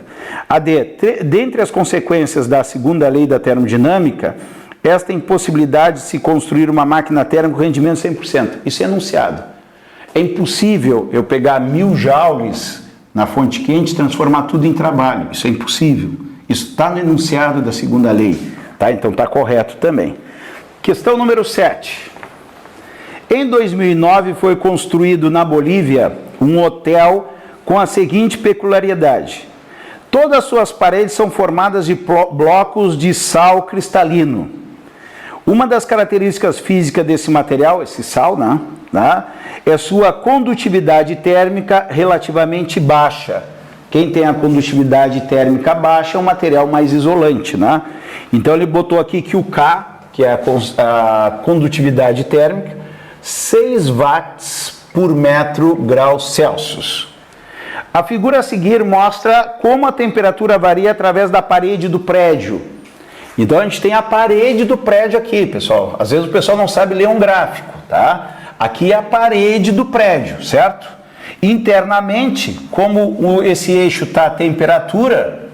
A D, dentre as consequências da segunda lei da termodinâmica, esta impossibilidade de se construir uma máquina térmica com rendimento 100%. Isso é enunciado. É impossível eu pegar 1000 joules na fonte quente e transformar tudo em trabalho. Isso é impossível. Isso está no enunciado da segunda lei. Tá? Então está correto também. Questão número 7. Em 2009 foi construído na Bolívia um hotel com a seguinte peculiaridade: todas as suas paredes são formadas de blocos de sal cristalino. Uma das características físicas desse material, esse sal, né, é sua condutividade térmica relativamente baixa. Quem tem a condutividade térmica baixa é um material mais isolante, né? Então ele botou aqui que o K, que é a condutividade térmica, 6 watts por metro grau Celsius. A figura a seguir mostra como a temperatura varia através da parede do prédio. Então a gente tem a parede do prédio aqui, pessoal. Às vezes o pessoal não sabe ler um gráfico, tá? Aqui é a parede do prédio, certo? Internamente, como esse eixo está a temperatura,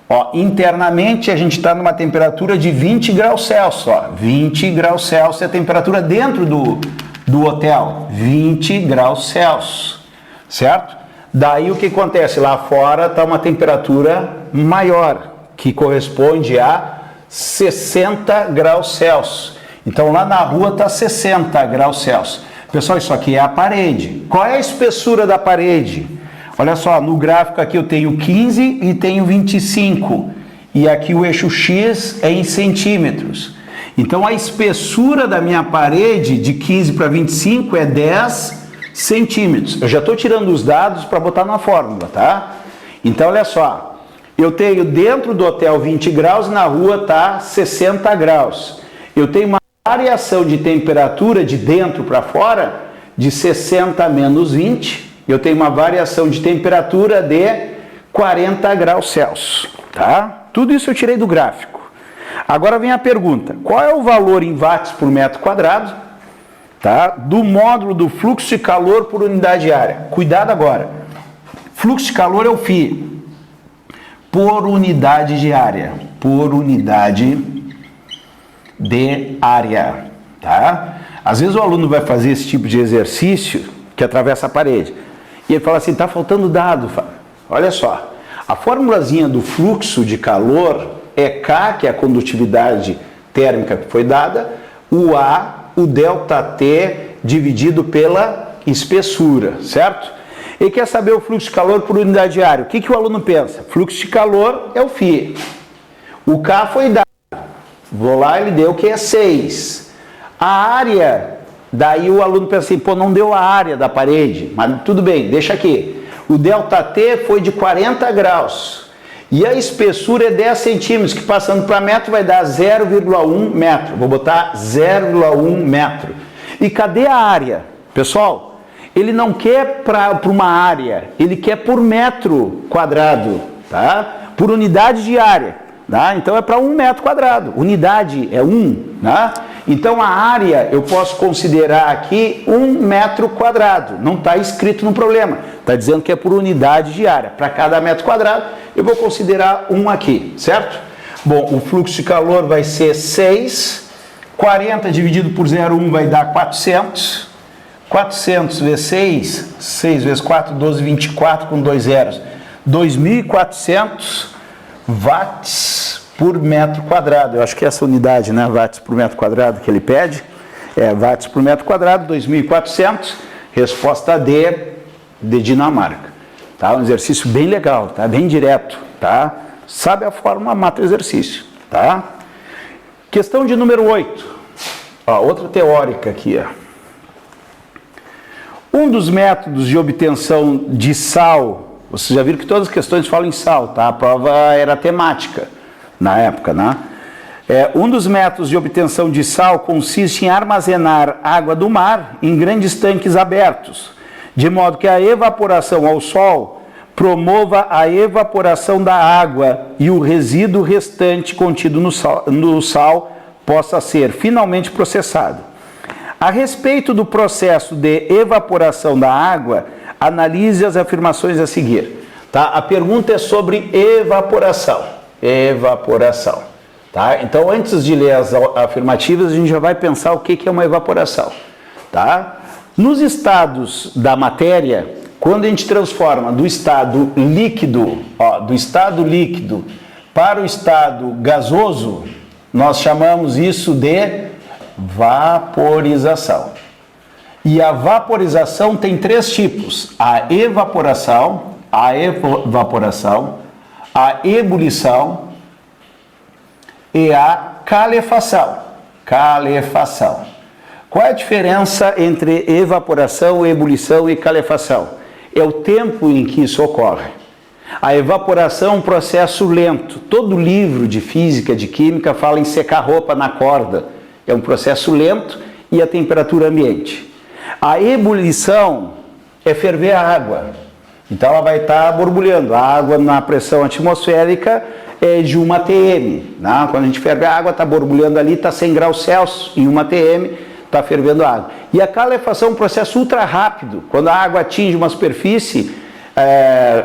ó, internamente a gente está numa temperatura de 20 graus Celsius, ó, 20 graus Celsius é a temperatura dentro do hotel, 20 graus Celsius, certo? Daí o que acontece? Lá fora está uma temperatura maior, que corresponde a 60 graus Celsius. Então lá na rua está 60 graus Celsius. Pessoal, isso aqui é a parede. Qual é a espessura da parede? Olha só, no gráfico aqui eu tenho 15 e tenho 25. E aqui o eixo X é em centímetros. Então a espessura da minha parede de 15 para 25 é 10 centímetros. Eu já estou tirando os dados para botar na fórmula, tá? Então olha só, eu tenho dentro do hotel 20 graus e na rua está 60 graus. Eu tenho uma variação de temperatura de dentro para fora de 60 menos 20. Eu tenho uma variação de temperatura de 40 graus Celsius, tá? Tudo isso eu tirei do gráfico. Agora vem a pergunta, qual é o valor em watts por metro quadrado, tá, do módulo do fluxo de calor por unidade de área? Cuidado agora, fluxo de calor é o φ, por unidade de área, tá? Às vezes o aluno vai fazer esse tipo de exercício que atravessa a parede e ele fala assim, tá faltando dado. Olha só, a formulazinha do fluxo de calor é K, que é a condutividade térmica que foi dada, o A, o ΔT dividido pela espessura, certo? Ele quer saber o fluxo de calor por unidade de área. O que o aluno pensa? Fluxo de calor é o φ. O K foi dado. Vou lá, ele deu que é 6. A área, daí o aluno pensa assim, pô, não deu a área da parede, mas tudo bem, deixa aqui. O ΔT foi de 40 graus. E a espessura é 10 centímetros, que passando para metro vai dar 0,1 metro. Vou botar 0,1 metro. E cadê a área? Pessoal, ele não quer para uma área, ele quer por metro quadrado, tá? Por unidade de área. Tá? Então é para 1 metro quadrado, unidade é 1, né? Então a área eu posso considerar aqui 1 metro quadrado, não está escrito no problema, está dizendo que é por unidade de área, para cada metro quadrado eu vou considerar 1 aqui, certo? Bom, o fluxo de calor vai ser 6, 40 dividido por 0,1 vai dar 400, 400 vezes 6, 6 vezes 4, 12, 24 com 2 zeros, 2.400 watts por metro quadrado. Eu acho que é essa unidade, né? Watts por metro quadrado que ele pede. É watts por metro quadrado, 2.400. Resposta D, de Dinamarca. Tá? Um exercício bem legal, tá? Bem direto, tá? Sabe a forma, mata o exercício, tá? Questão de número 8. Ó, outra teórica aqui, ó. Um dos métodos de obtenção de sal. Vocês já viram que todas as questões falam em sal, tá? A prova era temática na época, né? Um dos métodos de obtenção de sal consiste em armazenar água do mar em grandes tanques abertos, de modo que a evaporação ao sol promova a evaporação da água e o resíduo restante contido no sal possa ser finalmente processado. A respeito do processo de evaporação da água, analise as afirmações a seguir. Tá? A pergunta é sobre evaporação. Evaporação. Tá? Então, antes de ler as afirmativas, a gente já vai pensar o que é uma evaporação. Tá? Nos estados da matéria, quando a gente transforma do estado líquido, para o estado gasoso, nós chamamos isso de vaporização. E a vaporização tem 3 tipos: a evaporação, a ebulição e a calefação. Qual é a diferença entre evaporação, ebulição e calefação? É o tempo em que isso ocorre. A evaporação é um processo lento. Todo livro de física, de química, fala em secar roupa na corda. É um processo lento e a temperatura ambiente. A ebulição é ferver a água. Então ela vai estar borbulhando. A água na pressão atmosférica é de 1 atm. Né? Quando a gente ferve a água, está borbulhando ali, está 100 graus Celsius em 1 atm, está fervendo a água. E a calefação é um processo ultra rápido. Quando a água atinge uma superfície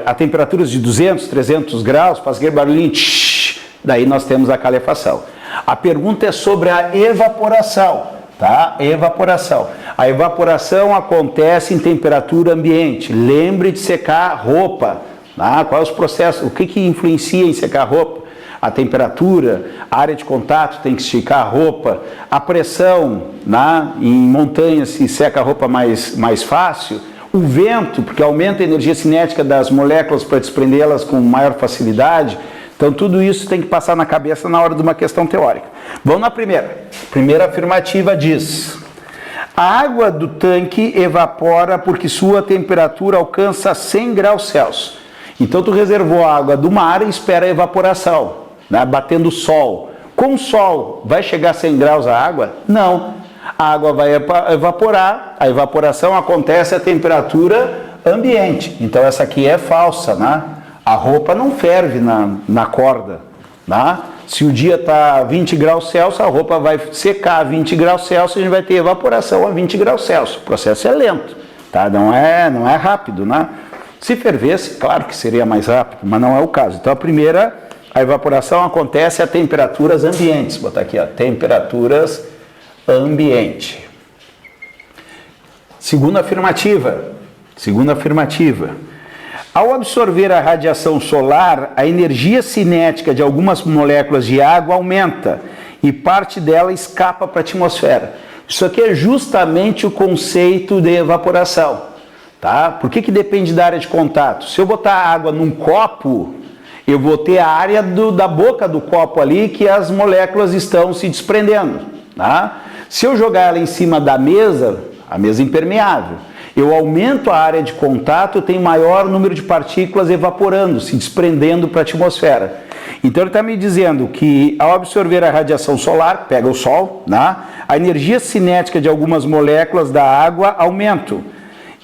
a temperaturas de 200, 300 graus, faz aquele barulhinho, daí nós temos a calefação. A pergunta é sobre a evaporação, tá? Evaporação. A evaporação acontece em temperatura ambiente. Lembre de secar roupa, tá? Quais os processos? O que influencia em secar roupa? A temperatura, a área de contato tem que esticar a roupa, a pressão, né? Em montanhas se seca a roupa mais fácil, o vento, porque aumenta a energia cinética das moléculas para desprendê-las com maior facilidade. Então tudo isso tem que passar na cabeça na hora de uma questão teórica. Vamos na primeira. Primeira afirmativa diz: a água do tanque evapora porque sua temperatura alcança 100 graus Celsius. Então tu reservou a água do mar e espera a evaporação, né? Batendo o sol. Com o sol, vai chegar a 100 graus a água? Não. A água vai evaporar, a evaporação acontece a temperatura ambiente. Então essa aqui é falsa, né? A roupa não ferve na corda, né? Se o dia está 20 graus Celsius, a roupa vai secar a 20 graus Celsius e a gente vai ter evaporação a 20 graus Celsius. O processo é lento, tá? Não é rápido, né? Se fervesse, claro que seria mais rápido, mas não é o caso. Então a primeira, a evaporação acontece a temperaturas ambientes. Vou botar aqui, ó, temperaturas ambiente. Segunda afirmativa. Ao absorver a radiação solar, a energia cinética de algumas moléculas de água aumenta e parte dela escapa para a atmosfera. Isso aqui é justamente o conceito de evaporação, tá? Por que depende da área de contato? Se eu botar água num copo, eu vou ter a área da boca do copo ali que as moléculas estão se desprendendo, tá? Se eu jogar ela em cima da mesa, a mesa impermeável, eu aumento a área de contato, eu tenho maior número de partículas evaporando, se desprendendo para a atmosfera. Então ele está me dizendo que ao absorver a radiação solar, pega o sol, né, a energia cinética de algumas moléculas da água aumenta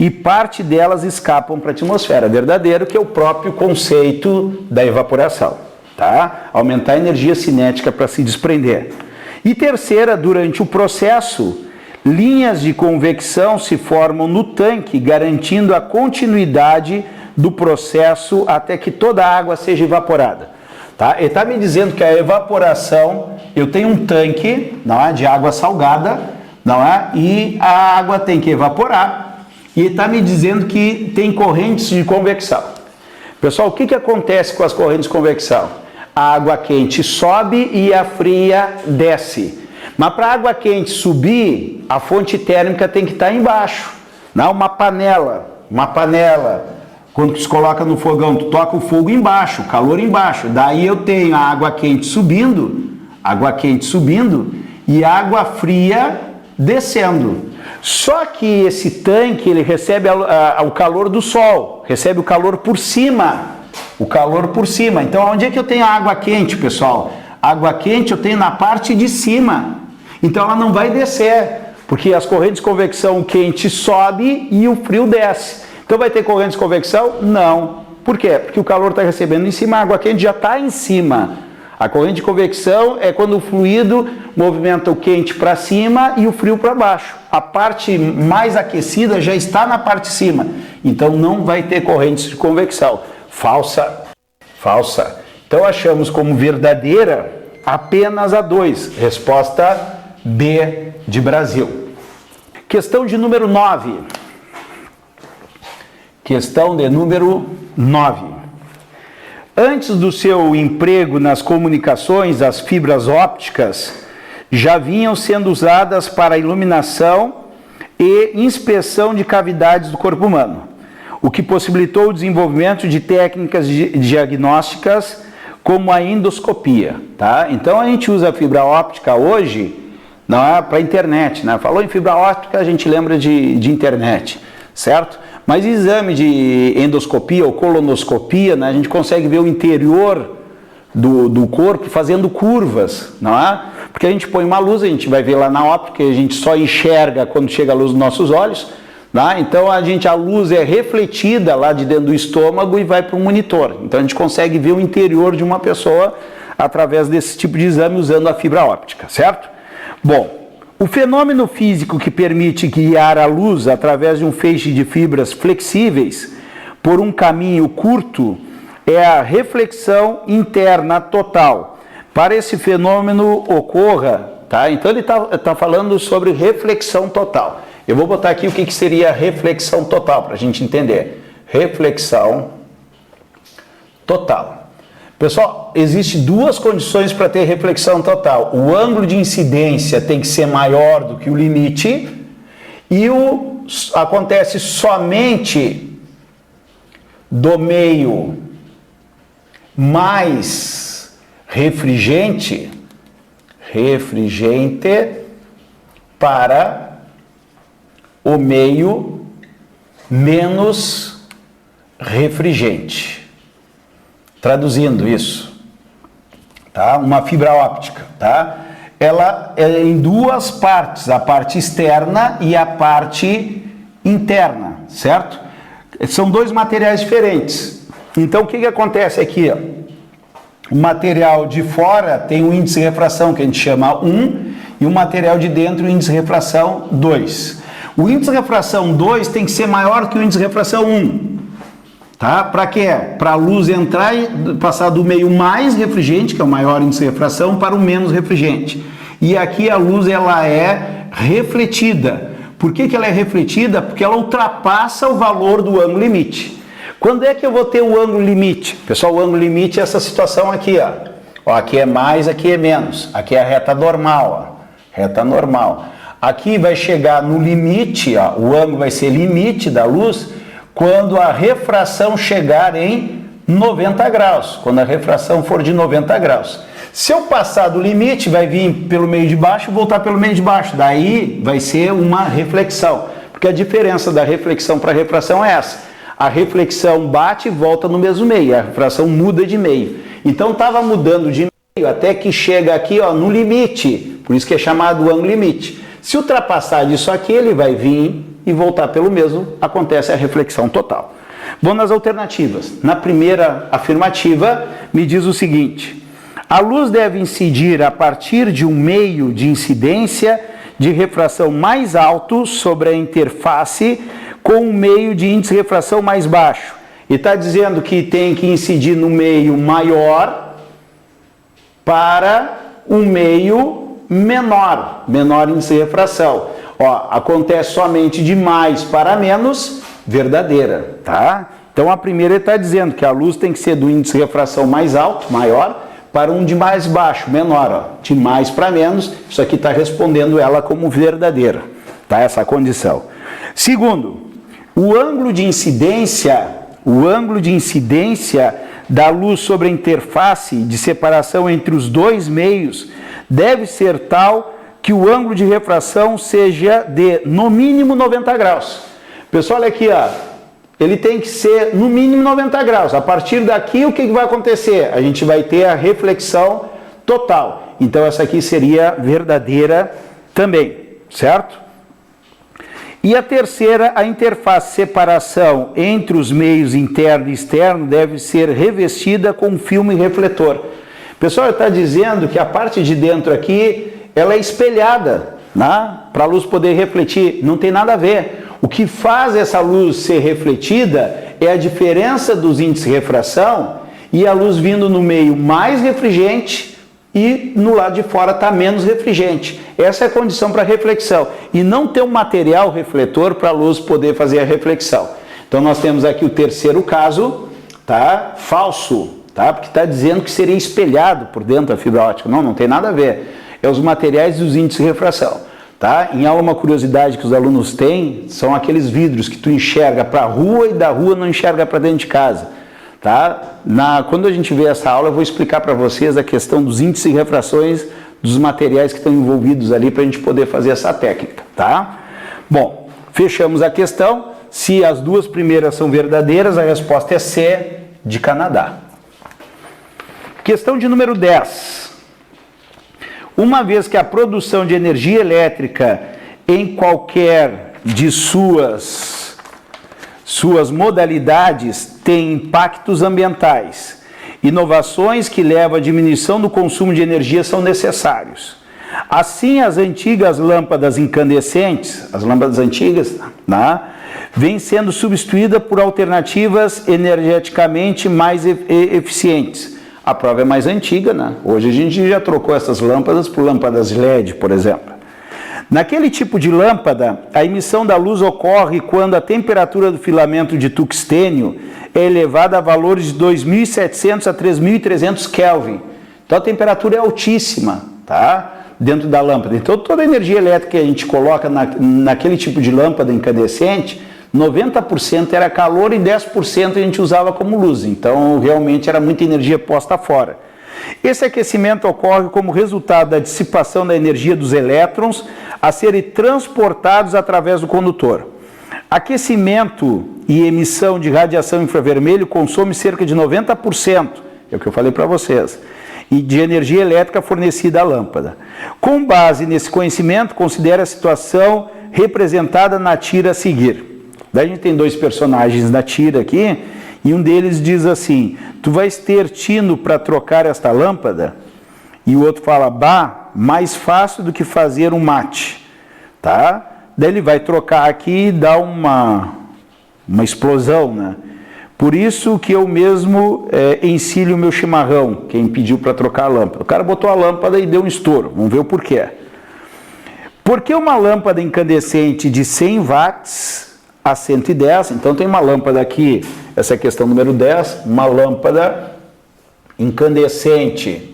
e parte delas escapam para a atmosfera. Verdadeiro, que é o próprio conceito da evaporação, tá? Aumentar a energia cinética para se desprender. E terceira, durante o processo, linhas de convecção se formam no tanque, garantindo a continuidade do processo até que toda a água seja evaporada. Tá? Ele está me dizendo que a evaporação, eu tenho um tanque, não é, de água salgada, não é, e a água tem que evaporar, e ele está me dizendo que tem correntes de convecção. Pessoal, o que acontece com as correntes de convecção? A água quente sobe e a fria desce. Mas para a água quente subir, a fonte térmica tem que estar embaixo. Não, uma panela. Quando tu se coloca no fogão, tu toca o fogo embaixo, o calor embaixo. Daí eu tenho a água quente subindo e água fria descendo. Só que esse tanque, ele recebe o calor do sol, recebe o calor por cima. Então, onde é que eu tenho a água quente, pessoal? A água quente eu tenho na parte de cima. Então, ela não vai descer, porque as correntes de convecção quente sobe e o frio desce. Então, vai ter correntes de convecção? Não. Por quê? Porque o calor está recebendo em cima, a água quente já está em cima. A corrente de convecção é quando o fluido movimenta o quente para cima e o frio para baixo. A parte mais aquecida já está na parte de cima. Então, não vai ter correntes de convecção. Falsa. Então achamos como verdadeira apenas a 2. Resposta B de Brasil. Questão de número 9. Antes do seu emprego nas comunicações, as fibras ópticas já vinham sendo usadas para iluminação e inspeção de cavidades do corpo humano, o que possibilitou o desenvolvimento de técnicas diagnósticas como a endoscopia, tá? Então a gente usa a fibra óptica hoje, não é para internet, né? Falou em fibra óptica, a gente lembra de internet, certo? Mas exame de endoscopia ou colonoscopia, né? A gente consegue ver o interior do corpo fazendo curvas, não é? Porque a gente põe uma luz, a gente vai ver lá na óptica, a gente só enxerga quando chega a luz nos nossos olhos, né? Então a luz é refletida lá de dentro do estômago e vai para o monitor. Então a gente consegue ver o interior de uma pessoa através desse tipo de exame usando a fibra óptica, certo? Bom, O fenômeno físico que permite guiar a luz através de um feixe de fibras flexíveis por um caminho curto é a reflexão interna total. Para esse fenômeno ocorra, tá? Então ele tá falando sobre reflexão total. Eu vou botar aqui o que seria reflexão total para a gente entender. Reflexão total. Pessoal, existem duas condições para ter reflexão total. O ângulo de incidência tem que ser maior do que o limite e acontece somente do meio mais refringente para o meio menos refringente. Traduzindo isso, tá? Uma fibra óptica, tá? Ela é em duas partes, a parte externa e a parte interna, certo? São dois materiais diferentes. Então, o que acontece aqui? Ó? O material de fora tem um índice de refração que a gente chama 1 e o material de dentro o índice de refração 2. O índice de refração 2 tem que ser maior que o índice de refração 1. Tá? Para quê? Para a luz entrar e passar do meio mais refringente, que é o maior índice de refração, para o menos refringente. E aqui a luz ela é refletida. Por que ela é refletida? Porque ela ultrapassa o valor do ângulo limite. Quando é que eu vou ter o ângulo limite? Pessoal, o ângulo limite é essa situação aqui, ó. Ó, aqui é mais, aqui é menos. Aqui é a reta normal, ó. Reta normal. Aqui vai chegar no limite, ó. O ângulo vai ser limite da luz quando a refração chegar em 90 graus, quando a refração for de 90 graus. Se eu passar do limite, vai vir pelo meio de baixo e voltar pelo meio de baixo, daí vai ser uma reflexão, porque a diferença da reflexão para a refração é essa. A reflexão bate e volta no mesmo meio, a refração muda de meio. Então estava mudando de meio até que chega aqui, ó, no limite, por isso que é chamado ângulo limite. Se ultrapassar disso aqui, ele vai vir e voltar pelo mesmo, acontece a reflexão total. Vamos nas alternativas. Na primeira afirmativa, me diz o seguinte: a luz deve incidir a partir de um meio de incidência de refração mais alto sobre a interface com um meio de índice de refração mais baixo. E está dizendo que tem que incidir no meio maior para um meio menor índice de refração. Ó, acontece somente de mais para menos, verdadeira, tá? Então a primeira está dizendo que a luz tem que ser do índice de refração mais alto, maior, para um de mais baixo, menor, ó, de mais para menos. Isso aqui está respondendo ela como verdadeira, tá? Essa condição. Segundo, o ângulo de incidência da luz sobre a interface de separação entre os dois meios deve ser tal que o ângulo de refração seja de, no mínimo, 90 graus. Pessoal, olha aqui, ó, ele tem que ser, no mínimo, 90 graus. A partir daqui, o que vai acontecer? A gente vai ter a reflexão total. Então, essa aqui seria verdadeira também, certo? E a terceira, a interface separação entre os meios interno e externo deve ser revestida com filme refletor. Pessoal, está dizendo que a parte de dentro aqui ela é espelhada, né? Para a luz poder refletir, não tem nada a ver. O que faz essa luz ser refletida é a diferença dos índices de refração e a luz vindo no meio mais refringente e no lado de fora está menos refringente. Essa é a condição para reflexão. E não ter um material refletor para a luz poder fazer a reflexão. Então nós temos aqui o terceiro caso, tá? Falso, tá? Porque está dizendo que seria espelhado por dentro da fibra óptica. Não tem nada a ver. É os materiais e os índices de refração, tá? Em aula, uma curiosidade que os alunos têm são aqueles vidros que tu enxerga para a rua e da rua não enxerga para dentro de casa, tá? Quando a gente vê essa aula, eu vou explicar para vocês a questão dos índices de refrações dos materiais que estão envolvidos ali para a gente poder fazer essa técnica, tá? Bom, fechamos a questão. Se as duas primeiras são verdadeiras, a resposta é C, de Canadá. Questão de número 10. Uma vez que a produção de energia elétrica em qualquer de suas modalidades tem impactos ambientais, inovações que levam à diminuição do consumo de energia são necessários. Assim, as antigas lâmpadas incandescentes, as lâmpadas antigas, né, vêm sendo substituídas por alternativas energeticamente mais eficientes. A prova é mais antiga, né? Hoje a gente já trocou essas lâmpadas por lâmpadas LED, por exemplo. Naquele tipo de lâmpada, a emissão da luz ocorre quando a temperatura do filamento de tungstênio é elevada a valores de 2.700 a 3.300 Kelvin. Então a temperatura é altíssima, tá? Dentro da lâmpada. Então toda a energia elétrica que a gente coloca naquele tipo de lâmpada incandescente, 90% era calor e 10% a gente usava como luz. Então realmente era muita energia posta fora. Esse aquecimento ocorre como resultado da dissipação da energia dos elétrons a serem transportados através do condutor. Aquecimento e emissão de radiação infravermelho consome cerca de 90%, é o que eu falei para vocês, e de energia elétrica fornecida à lâmpada. Com base nesse conhecimento, considere a situação representada na tira a seguir. Daí a gente tem dois personagens na tira aqui, e um deles diz assim: tu vais ter tino para trocar esta lâmpada? E o outro fala: bah, mais fácil do que fazer um mate, tá? Daí ele vai trocar aqui e dá uma explosão, né? Por isso que eu mesmo encilho o meu chimarrão, quem pediu para trocar a lâmpada. O cara botou a lâmpada e deu um estouro, vamos ver o porquê. Porque uma lâmpada incandescente de 100 watts a 110, então tem uma lâmpada aqui, essa é a questão número 10, uma lâmpada incandescente,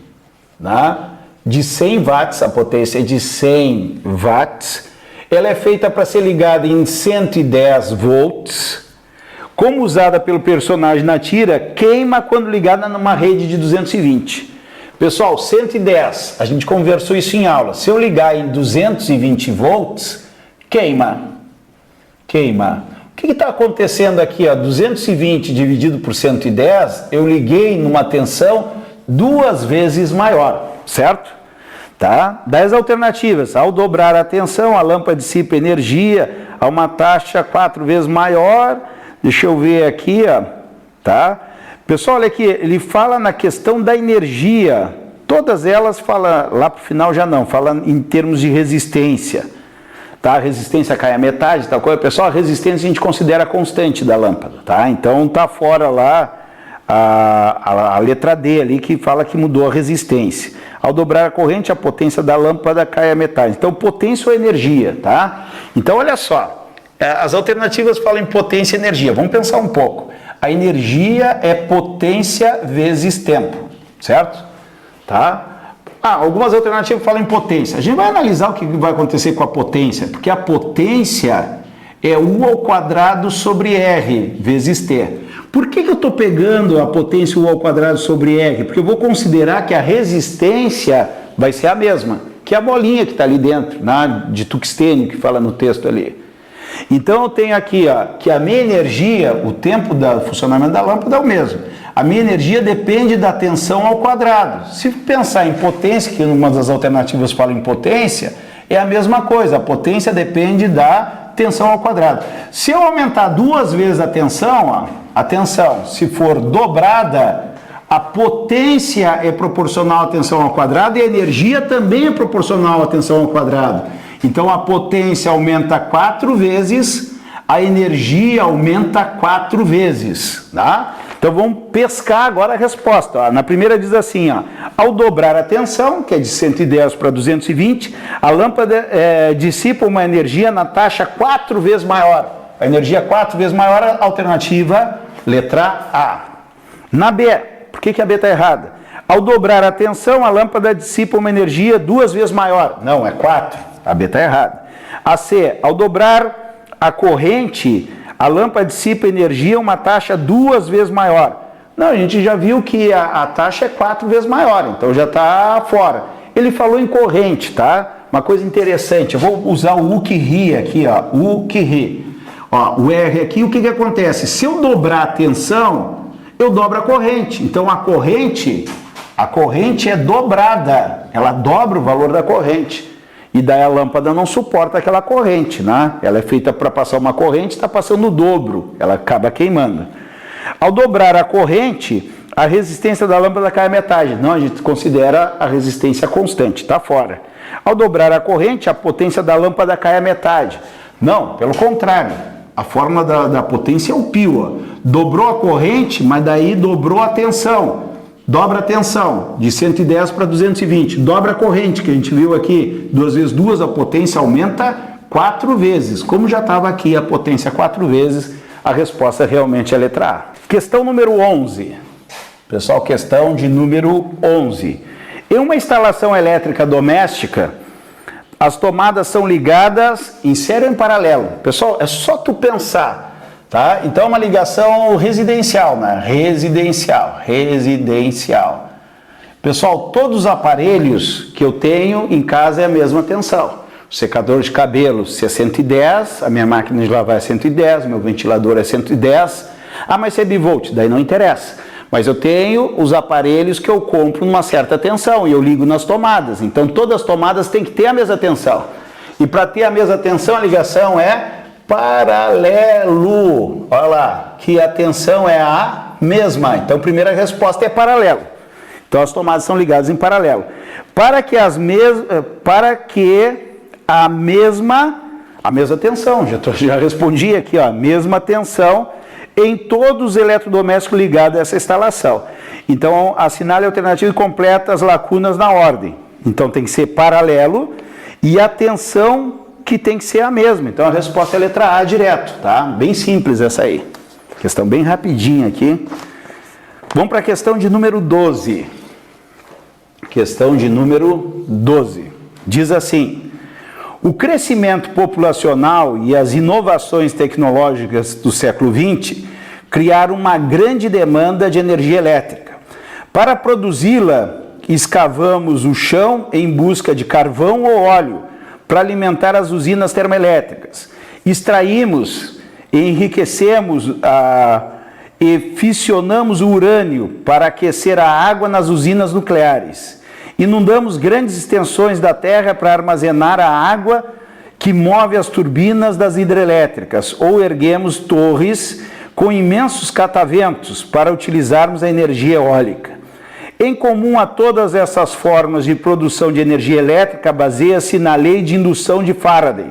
né, de 100 watts, a potência é de 100 watts, ela é feita para ser ligada em 110 volts, como usada pelo personagem na tira, queima quando ligada numa rede de 220. Pessoal, 110, a gente conversou isso em aula, se eu ligar em 220 volts, queima. Queima. O que está acontecendo aqui? Ó, 220 dividido por 110, eu liguei numa tensão 2 vezes maior, certo? Tá? 10 alternativas. Ao dobrar a tensão, a lâmpada dissipa energia a uma taxa 4 vezes maior. Deixa eu ver aqui, ó, tá? Pessoal, olha aqui, ele fala na questão da energia. Todas elas falam, lá para o final já não, fala em termos de resistência. Tá? A resistência cai a metade, tal coisa. Pessoal, a resistência a gente considera constante da lâmpada, tá? Então tá fora lá a letra D ali que fala que mudou a resistência. Ao dobrar a corrente, a potência da lâmpada cai a metade. Então potência ou energia, tá? Então olha só, as alternativas falam em potência e energia. Vamos pensar um pouco. A energia é potência vezes tempo, certo? Tá? Algumas alternativas falam em potência. A gente vai analisar o que vai acontecer com a potência, porque a potência é U ao quadrado sobre R vezes T. Por que eu estou pegando a potência U ao quadrado sobre R? Porque eu vou considerar que a resistência vai ser a mesma, que é a bolinha que está ali dentro, né, de tungstênio, que fala no texto ali. Então eu tenho aqui, ó, que a minha energia, o tempo do funcionamento da lâmpada é o mesmo. A minha energia depende da tensão ao quadrado. Se pensar em potência, que uma das alternativas fala em potência, é a mesma coisa. A potência depende da tensão ao quadrado. Se eu aumentar 2 vezes a tensão, ó, a tensão, se for dobrada, a potência é proporcional à tensão ao quadrado e a energia também é proporcional à tensão ao quadrado. Então a potência aumenta 4 vezes, a energia aumenta 4 vezes, tá? Então vamos pescar agora a resposta. Ó. Na primeira diz assim, ó, ao dobrar a tensão, que é de 110 para 220, a lâmpada dissipa uma energia na taxa 4 vezes maior. A energia 4 vezes maior, a alternativa letra A. Na B, por que a B está errada? Ao dobrar a tensão, a lâmpada dissipa uma energia 2 vezes maior. Não, é 4. A B está errada. A C, ao dobrar a corrente, a lâmpada dissipa energia uma taxa 2 vezes maior. Não, a gente já viu que a taxa é 4 vezes maior, então já está fora. Ele falou em corrente, tá? Uma coisa interessante, eu vou usar o U que ri aqui, ó, U que ri. Ó, o R aqui, o que acontece? Se eu dobrar a tensão, eu dobro a corrente. Então a corrente é dobrada, ela dobra o valor da corrente. E daí a lâmpada não suporta aquela corrente, né? Ela é feita para passar uma corrente, está passando o dobro, ela acaba queimando. Ao dobrar a corrente, a resistência da lâmpada cai a metade. Não, a gente considera a resistência constante, está fora. Ao dobrar a corrente, a potência da lâmpada cai a metade. Não, pelo contrário. A fórmula da potência é o π. Dobrou a corrente, mas daí dobrou a tensão. Dobra a tensão, de 110 para 220. Dobra a corrente, que a gente viu aqui. 2 vezes 2, a potência aumenta 4 vezes. Como já estava aqui a potência 4 vezes, a resposta realmente é a letra A. Questão número 11. Pessoal, questão de número 11. Em uma instalação elétrica doméstica, as tomadas são ligadas em série ou em paralelo. Pessoal, é só tu pensar, tá? Então é uma ligação residencial, né? Residencial. Pessoal, todos os aparelhos que eu tenho em casa é a mesma tensão. O secador de cabelo, se é 110, a minha máquina de lavar é 110, meu ventilador é 110. Ah, mas se é bivolt, daí não interessa. Mas eu tenho os aparelhos que eu compro numa certa tensão e eu ligo nas tomadas. Então todas as tomadas têm que ter a mesma tensão. E para ter a mesma tensão, a ligação é paralelo. Olha lá, que a tensão é a mesma. Então a primeira resposta é paralelo. Então as tomadas são ligadas em paralelo. Para que a mesma tensão, já respondi aqui, ó, a mesma tensão em todos os eletrodomésticos ligados a essa instalação. Então, assinale a alternativa e completa as lacunas na ordem. Então, tem que ser paralelo e a tensão que tem que ser a mesma. Então, a resposta é a letra A direto, tá? Bem simples essa aí. Questão bem rapidinha aqui. Vamos para a questão de número 12. Questão de número 12. Diz assim: o crescimento populacional e as inovações tecnológicas do século XX criaram uma grande demanda de energia elétrica. Para produzi-la, escavamos o chão em busca de carvão ou óleo para alimentar as usinas termoelétricas. Extraímos, enriquecemos e fissionamos o urânio para aquecer a água nas usinas nucleares. Inundamos grandes extensões da terra para armazenar a água que move as turbinas das hidrelétricas, ou erguemos torres com imensos cataventos para utilizarmos a energia eólica. Em comum a todas essas formas de produção de energia elétrica, baseia-se na lei de indução de Faraday,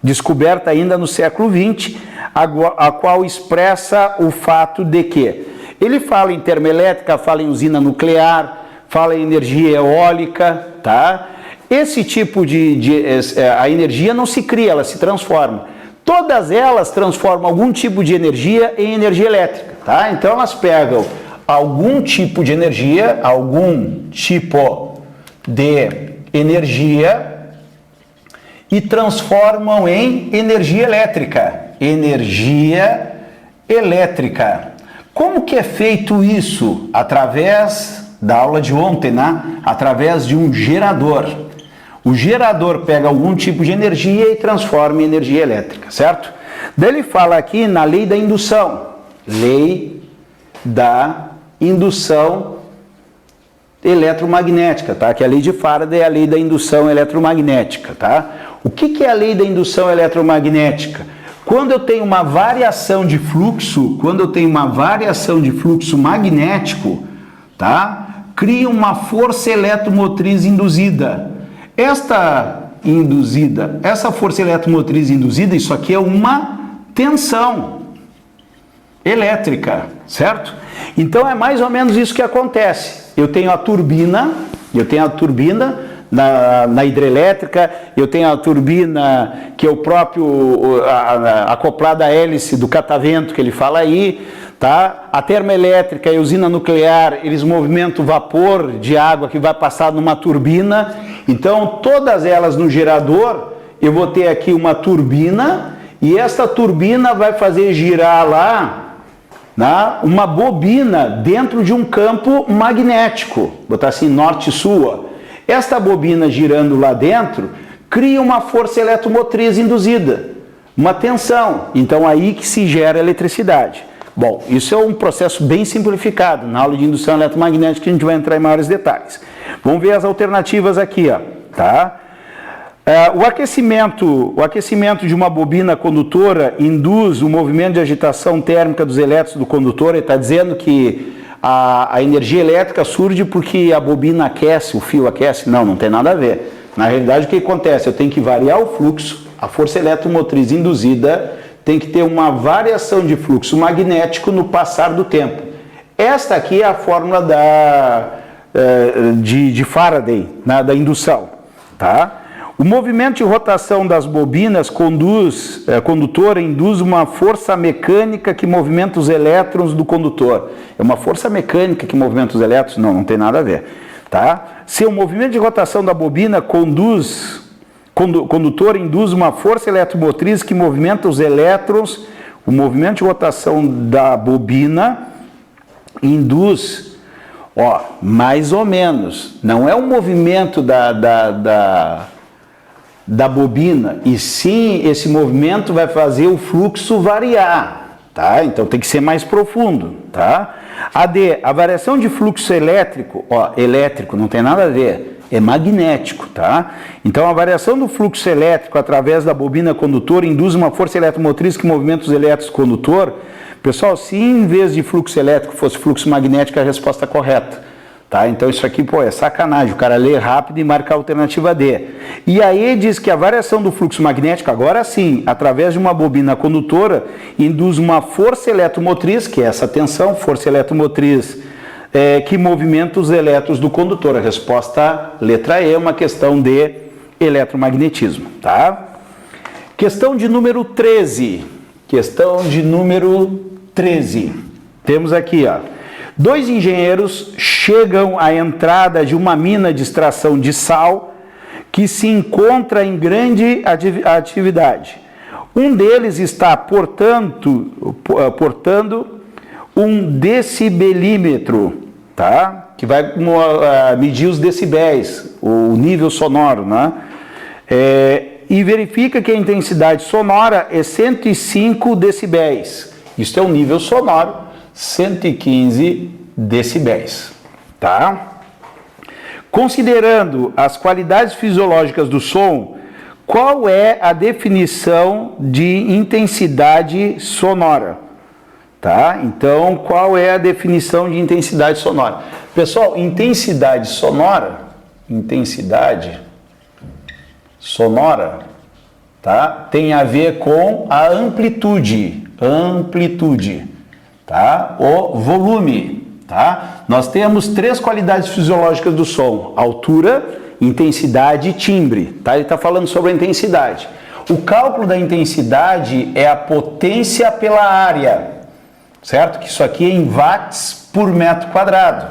descoberta ainda no século XX, a qual expressa o fato de que ele fala em termoelétrica, fala em usina nuclear, fala em energia eólica, tá? Esse tipo a energia não se cria, ela se transforma. Todas elas transformam algum tipo de energia em energia elétrica, tá? Então elas pegam algum tipo de energia e transformam em energia elétrica. Energia elétrica. Como que é feito isso? Através da aula de ontem, né? Através de um gerador. O gerador pega algum tipo de energia e transforma em energia elétrica, certo? Daí ele fala aqui na lei da indução. Lei da indução eletromagnética, tá? Que é a lei de Faraday é a lei da indução eletromagnética, tá? O que é a lei da indução eletromagnética? Quando eu tenho uma variação de fluxo, magnético, tá? Cria uma força eletromotriz induzida. Essa força eletromotriz induzida, isso aqui é uma tensão elétrica, certo? Então é mais ou menos isso que acontece. Eu tenho a turbina na hidrelétrica, eu tenho a turbina que é o próprio acoplada à hélice do catavento que ele fala aí, tá? A termoelétrica e a usina nuclear, eles movimentam vapor de água que vai passar numa turbina. Então todas elas no gerador, eu vou ter aqui uma turbina e esta turbina vai fazer girar lá uma bobina dentro de um campo magnético, vou botar assim, norte-sul. Esta bobina girando lá dentro cria uma força eletromotriz induzida, uma tensão. Então aí que se gera eletricidade. Bom, isso é um processo bem simplificado. Na aula de indução eletromagnética a gente vai entrar em maiores detalhes. Vamos ver as alternativas aqui, ó, tá? O aquecimento de uma bobina condutora induz o movimento de agitação térmica dos elétrons do condutor. Ele está dizendo que a energia elétrica surge porque a bobina aquece, o fio aquece. Não, não tem nada a ver. Na realidade, o que acontece? Eu tenho que variar o fluxo, a força eletromotriz induzida tem que ter uma variação de fluxo magnético no passar do tempo. Esta aqui é a fórmula de Faraday, da indução. Tá? O movimento de rotação das bobinas condutora induz uma força mecânica que movimenta os elétrons do condutor. É uma força mecânica que movimenta os elétrons? Não, não tem nada a ver. Tá? Se o movimento de rotação da bobina condutor induz uma força eletromotriz que movimenta os elétrons, o movimento de rotação da bobina induz, mais ou menos, não é um movimento da bobina, e sim esse movimento vai fazer o fluxo variar, tá? Então tem que ser mais profundo, tá? A variação de fluxo elétrico, elétrico não tem nada a ver, é magnético, tá? Então a variação do fluxo elétrico através da bobina condutora induz uma força eletromotriz que movimenta os elétrons do condutor. Pessoal, se em vez de fluxo elétrico fosse fluxo magnético, a resposta é correta. Tá? Então isso aqui, é sacanagem, o cara lê rápido e marca a alternativa D. E aí diz que a variação do fluxo magnético, agora sim, através de uma bobina condutora, induz uma força eletromotriz, que é essa tensão, força eletromotriz, que movimenta os elétrons do condutor. A resposta, letra E, é uma questão de eletromagnetismo. Tá? Questão de número 13. Questão de número 13. Temos aqui, dois engenheiros chegam à entrada de uma mina de extração de sal que se encontra em grande atividade. Um deles está portando um decibelímetro, tá? Que vai medir os decibéis, o nível sonoro, né? E verifica que a intensidade sonora é 105 decibéis. Isso é um nível sonoro, 115 decibéis, tá? Considerando as qualidades fisiológicas do som, qual é a definição de intensidade sonora? Tá? Então, qual é a definição de intensidade sonora? Pessoal, intensidade sonora, tá? Tem a ver com a amplitude, tá? O volume, tá? Nós temos três qualidades fisiológicas do som: altura, intensidade e timbre, tá? Ele está falando sobre a intensidade. O cálculo da intensidade é a potência pela área, certo? Que isso aqui é em watts por metro quadrado,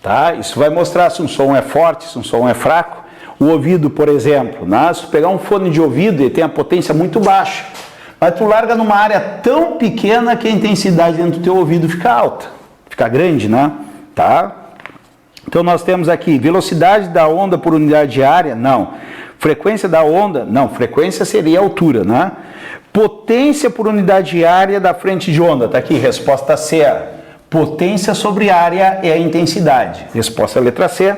tá? Isso vai mostrar se um som é forte, se um som é fraco. O ouvido, por exemplo, né? Se tu pegar um fone de ouvido, ele tem a potência muito baixa. Mas tu larga numa área tão pequena que a intensidade dentro do teu ouvido fica alta, fica grande, né? Tá? Então nós temos aqui velocidade da onda por unidade de área, não. Frequência da onda, não. Frequência seria a altura, né? Potência por unidade de área da frente de onda, tá aqui, resposta C. Potência sobre área é a intensidade. Resposta letra C,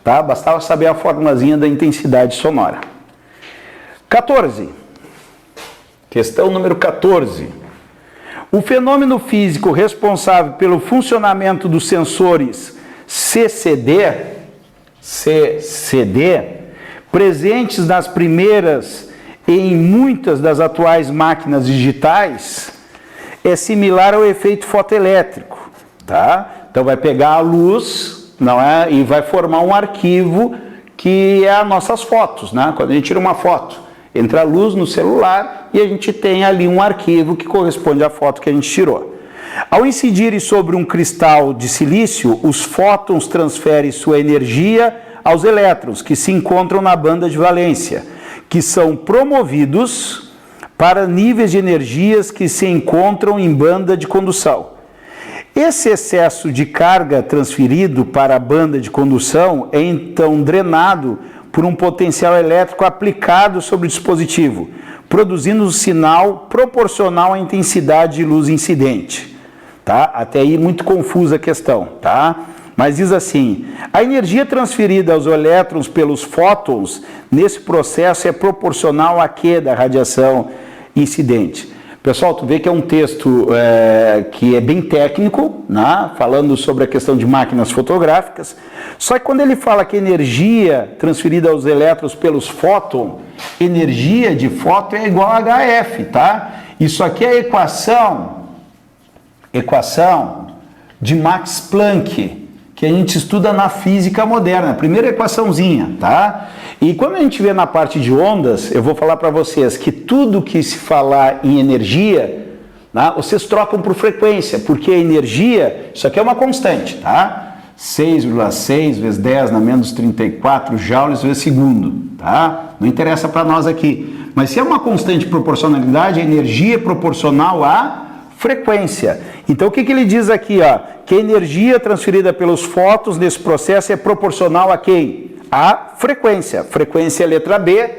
tá? Bastava saber a formulazinha da intensidade sonora. 14. Questão número 14. O fenômeno físico responsável pelo funcionamento dos sensores CCD, presentes nas primeiras e em muitas das atuais máquinas digitais, é similar ao efeito fotoelétrico, tá? Então vai pegar a luz, não é, e vai formar um arquivo que é as nossas fotos, né? Quando a gente tira uma foto, entra a luz no celular e a gente tem ali um arquivo que corresponde à foto que a gente tirou. Ao incidirem sobre um cristal de silício, os fótons transferem sua energia aos elétrons que se encontram na banda de valência, que são promovidos para níveis de energias que se encontram em banda de condução. Esse excesso de carga transferido para a banda de condução é então drenado por um potencial elétrico aplicado sobre o dispositivo, produzindo um sinal proporcional à intensidade de luz incidente. Tá? Até aí muito confusa a questão, tá? Mas diz assim: a energia transferida aos elétrons pelos fótons nesse processo é proporcional à Q da radiação incidente. Pessoal, tu vê que é um texto que é bem técnico, né? Falando sobre a questão de máquinas fotográficas. Só que quando ele fala que energia transferida aos elétrons pelos fótons, energia de fóton é igual a HF, tá? Isso aqui é a equação de Max Planck, que a gente estuda na física moderna, primeira equaçãozinha, tá? E quando a gente vê na parte de ondas, eu vou falar para vocês que tudo que se falar em energia, né, vocês trocam por frequência, porque a energia, isso aqui é uma constante, tá? 6,6 vezes 10 na menos 34 joules vezes segundo, tá? Não interessa para nós aqui. Mas se é uma constante de proporcionalidade, a energia é proporcional à frequência. Então o que ele diz aqui, ó? Que a energia transferida pelos fótons nesse processo é proporcional a quem? A frequência. Frequência é letra B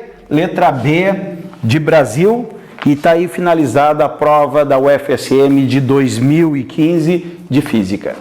de Brasil, e está aí finalizada a prova da UFSM de 2015 de Física.